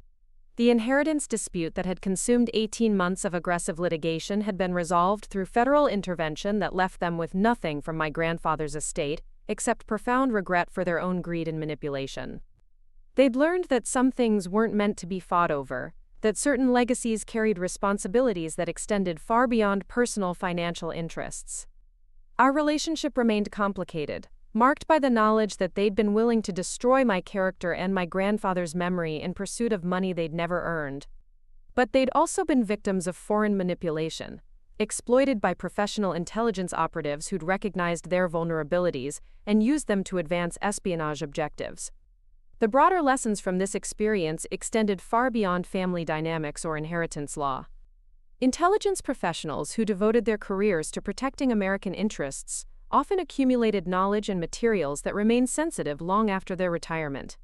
The inheritance dispute that had consumed 18 months of aggressive litigation had been resolved through federal intervention that left them with nothing from my grandfather's estate except profound regret for their own greed and manipulation. They'd learned that some things weren't meant to be fought over, that certain legacies carried responsibilities that extended far beyond personal financial interests. Our relationship remained complicated, marked by the knowledge that they'd been willing to destroy my character and my grandfather's memory in pursuit of money they'd never earned. But they'd also been victims of foreign manipulation, exploited by professional intelligence operatives who'd recognized their vulnerabilities and used them to advance espionage objectives. The broader lessons from this experience extended far beyond family dynamics or inheritance law. Intelligence professionals who devoted their careers to protecting American interests often accumulated knowledge and materials that remained sensitive long after their retirement.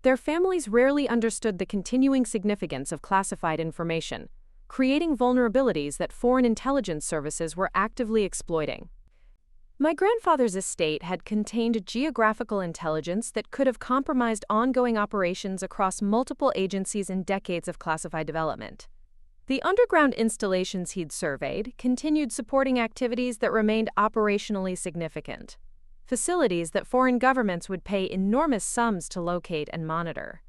Their families rarely understood the continuing significance of classified information, creating vulnerabilities that foreign intelligence services were actively exploiting. My grandfather's estate had contained geographical intelligence that could have compromised ongoing operations across multiple agencies and decades of classified development. The underground installations he'd surveyed continued supporting activities that remained operationally significant, facilities that foreign governments would pay enormous sums to locate and monitor.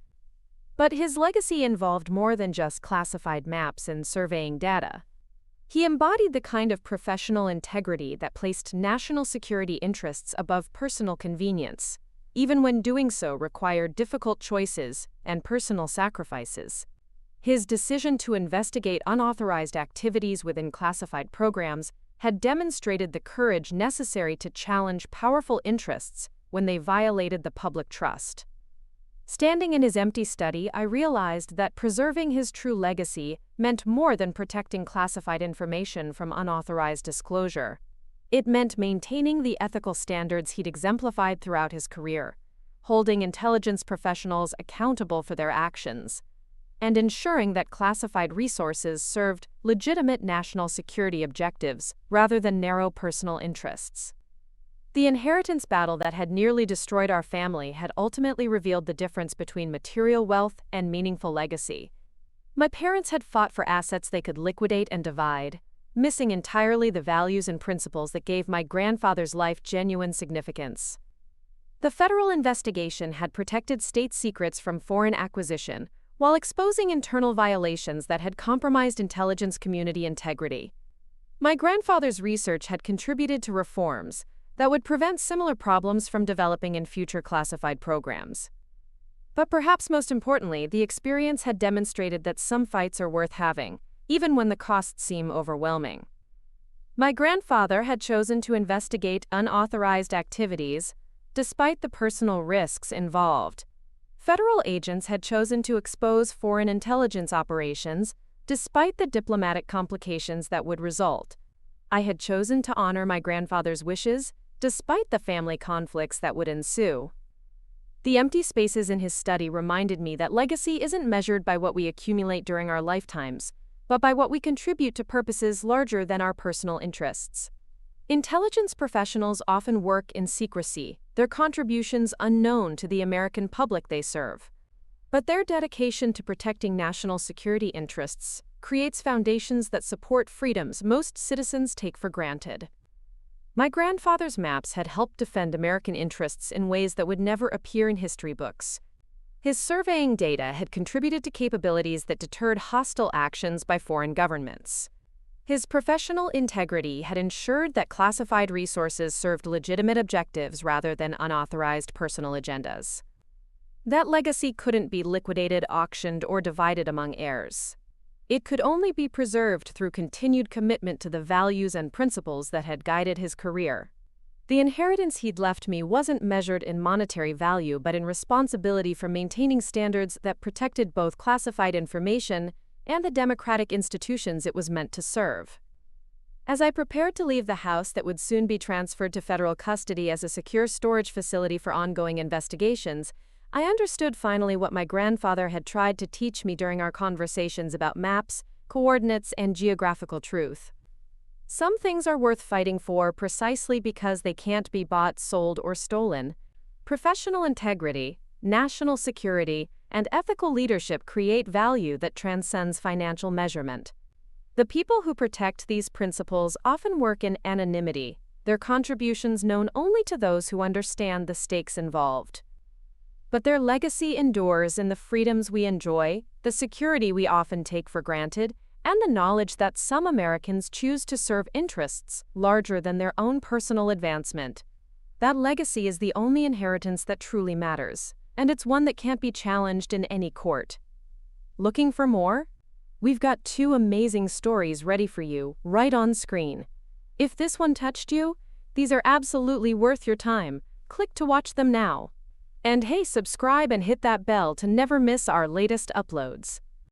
But his legacy involved more than just classified maps and surveying data. He embodied the kind of professional integrity that placed national security interests above personal convenience, even when doing so required difficult choices and personal sacrifices. His decision to investigate unauthorized activities within classified programs had demonstrated the courage necessary to challenge powerful interests when they violated the public trust. Standing in his empty study, I realized that preserving his true legacy meant more than protecting classified information from unauthorized disclosure. It meant maintaining the ethical standards he'd exemplified throughout his career, holding intelligence professionals accountable for their actions, and ensuring that classified resources served legitimate national security objectives rather than narrow personal interests. The inheritance battle that had nearly destroyed our family had ultimately revealed the difference between material wealth and meaningful legacy. My parents had fought for assets they could liquidate and divide, missing entirely the values and principles that gave my grandfather's life genuine significance. The federal investigation had protected state secrets from foreign acquisition, while exposing internal violations that had compromised intelligence community integrity. My grandfather's research had contributed to reforms that would prevent similar problems from developing in future classified programs. But perhaps most importantly, the experience had demonstrated that some fights are worth having, even when the costs seem overwhelming. My grandfather had chosen to investigate unauthorized activities, despite the personal risks involved. Federal agents had chosen to expose foreign intelligence operations, despite the diplomatic complications that would result. I had chosen to honor my grandfather's wishes, despite the family conflicts that would ensue. The empty spaces in his study reminded me that legacy isn't measured by what we accumulate during our lifetimes, but by what we contribute to purposes larger than our personal interests. Intelligence professionals often work in secrecy, their contributions unknown to the American public they serve. But their dedication to protecting national security interests creates foundations that support freedoms most citizens take for granted. My grandfather's maps had helped defend American interests in ways that would never appear in history books. His surveying data had contributed to capabilities that deterred hostile actions by foreign governments. His professional integrity had ensured that classified resources served legitimate objectives rather than unauthorized personal agendas. That legacy couldn't be liquidated, auctioned, or divided among heirs. It could only be preserved through continued commitment to the values and principles that had guided his career. The inheritance he'd left me wasn't measured in monetary value but in responsibility for maintaining standards that protected both classified information and the democratic institutions it was meant to serve. As I prepared to leave the house that would soon be transferred to federal custody as a secure storage facility for ongoing investigations, I understood finally what my grandfather had tried to teach me during our conversations about maps, coordinates, and geographical truth. Some things are worth fighting for precisely because they can't be bought, sold, or stolen. Professional integrity, national security, and ethical leadership create value that transcends financial measurement. The people who protect these principles often work in anonymity, their contributions known only to those who understand the stakes involved. But their legacy endures in the freedoms we enjoy, the security we often take for granted, and the knowledge that some Americans choose to serve interests larger than their own personal advancement. That legacy is the only inheritance that truly matters, and it's one that can't be challenged in any court. Looking for more? We've got 2 amazing stories ready for you, right on screen. If this one touched you, these are absolutely worth your time. Click to watch them now. And hey, subscribe and hit that bell to never miss our latest uploads.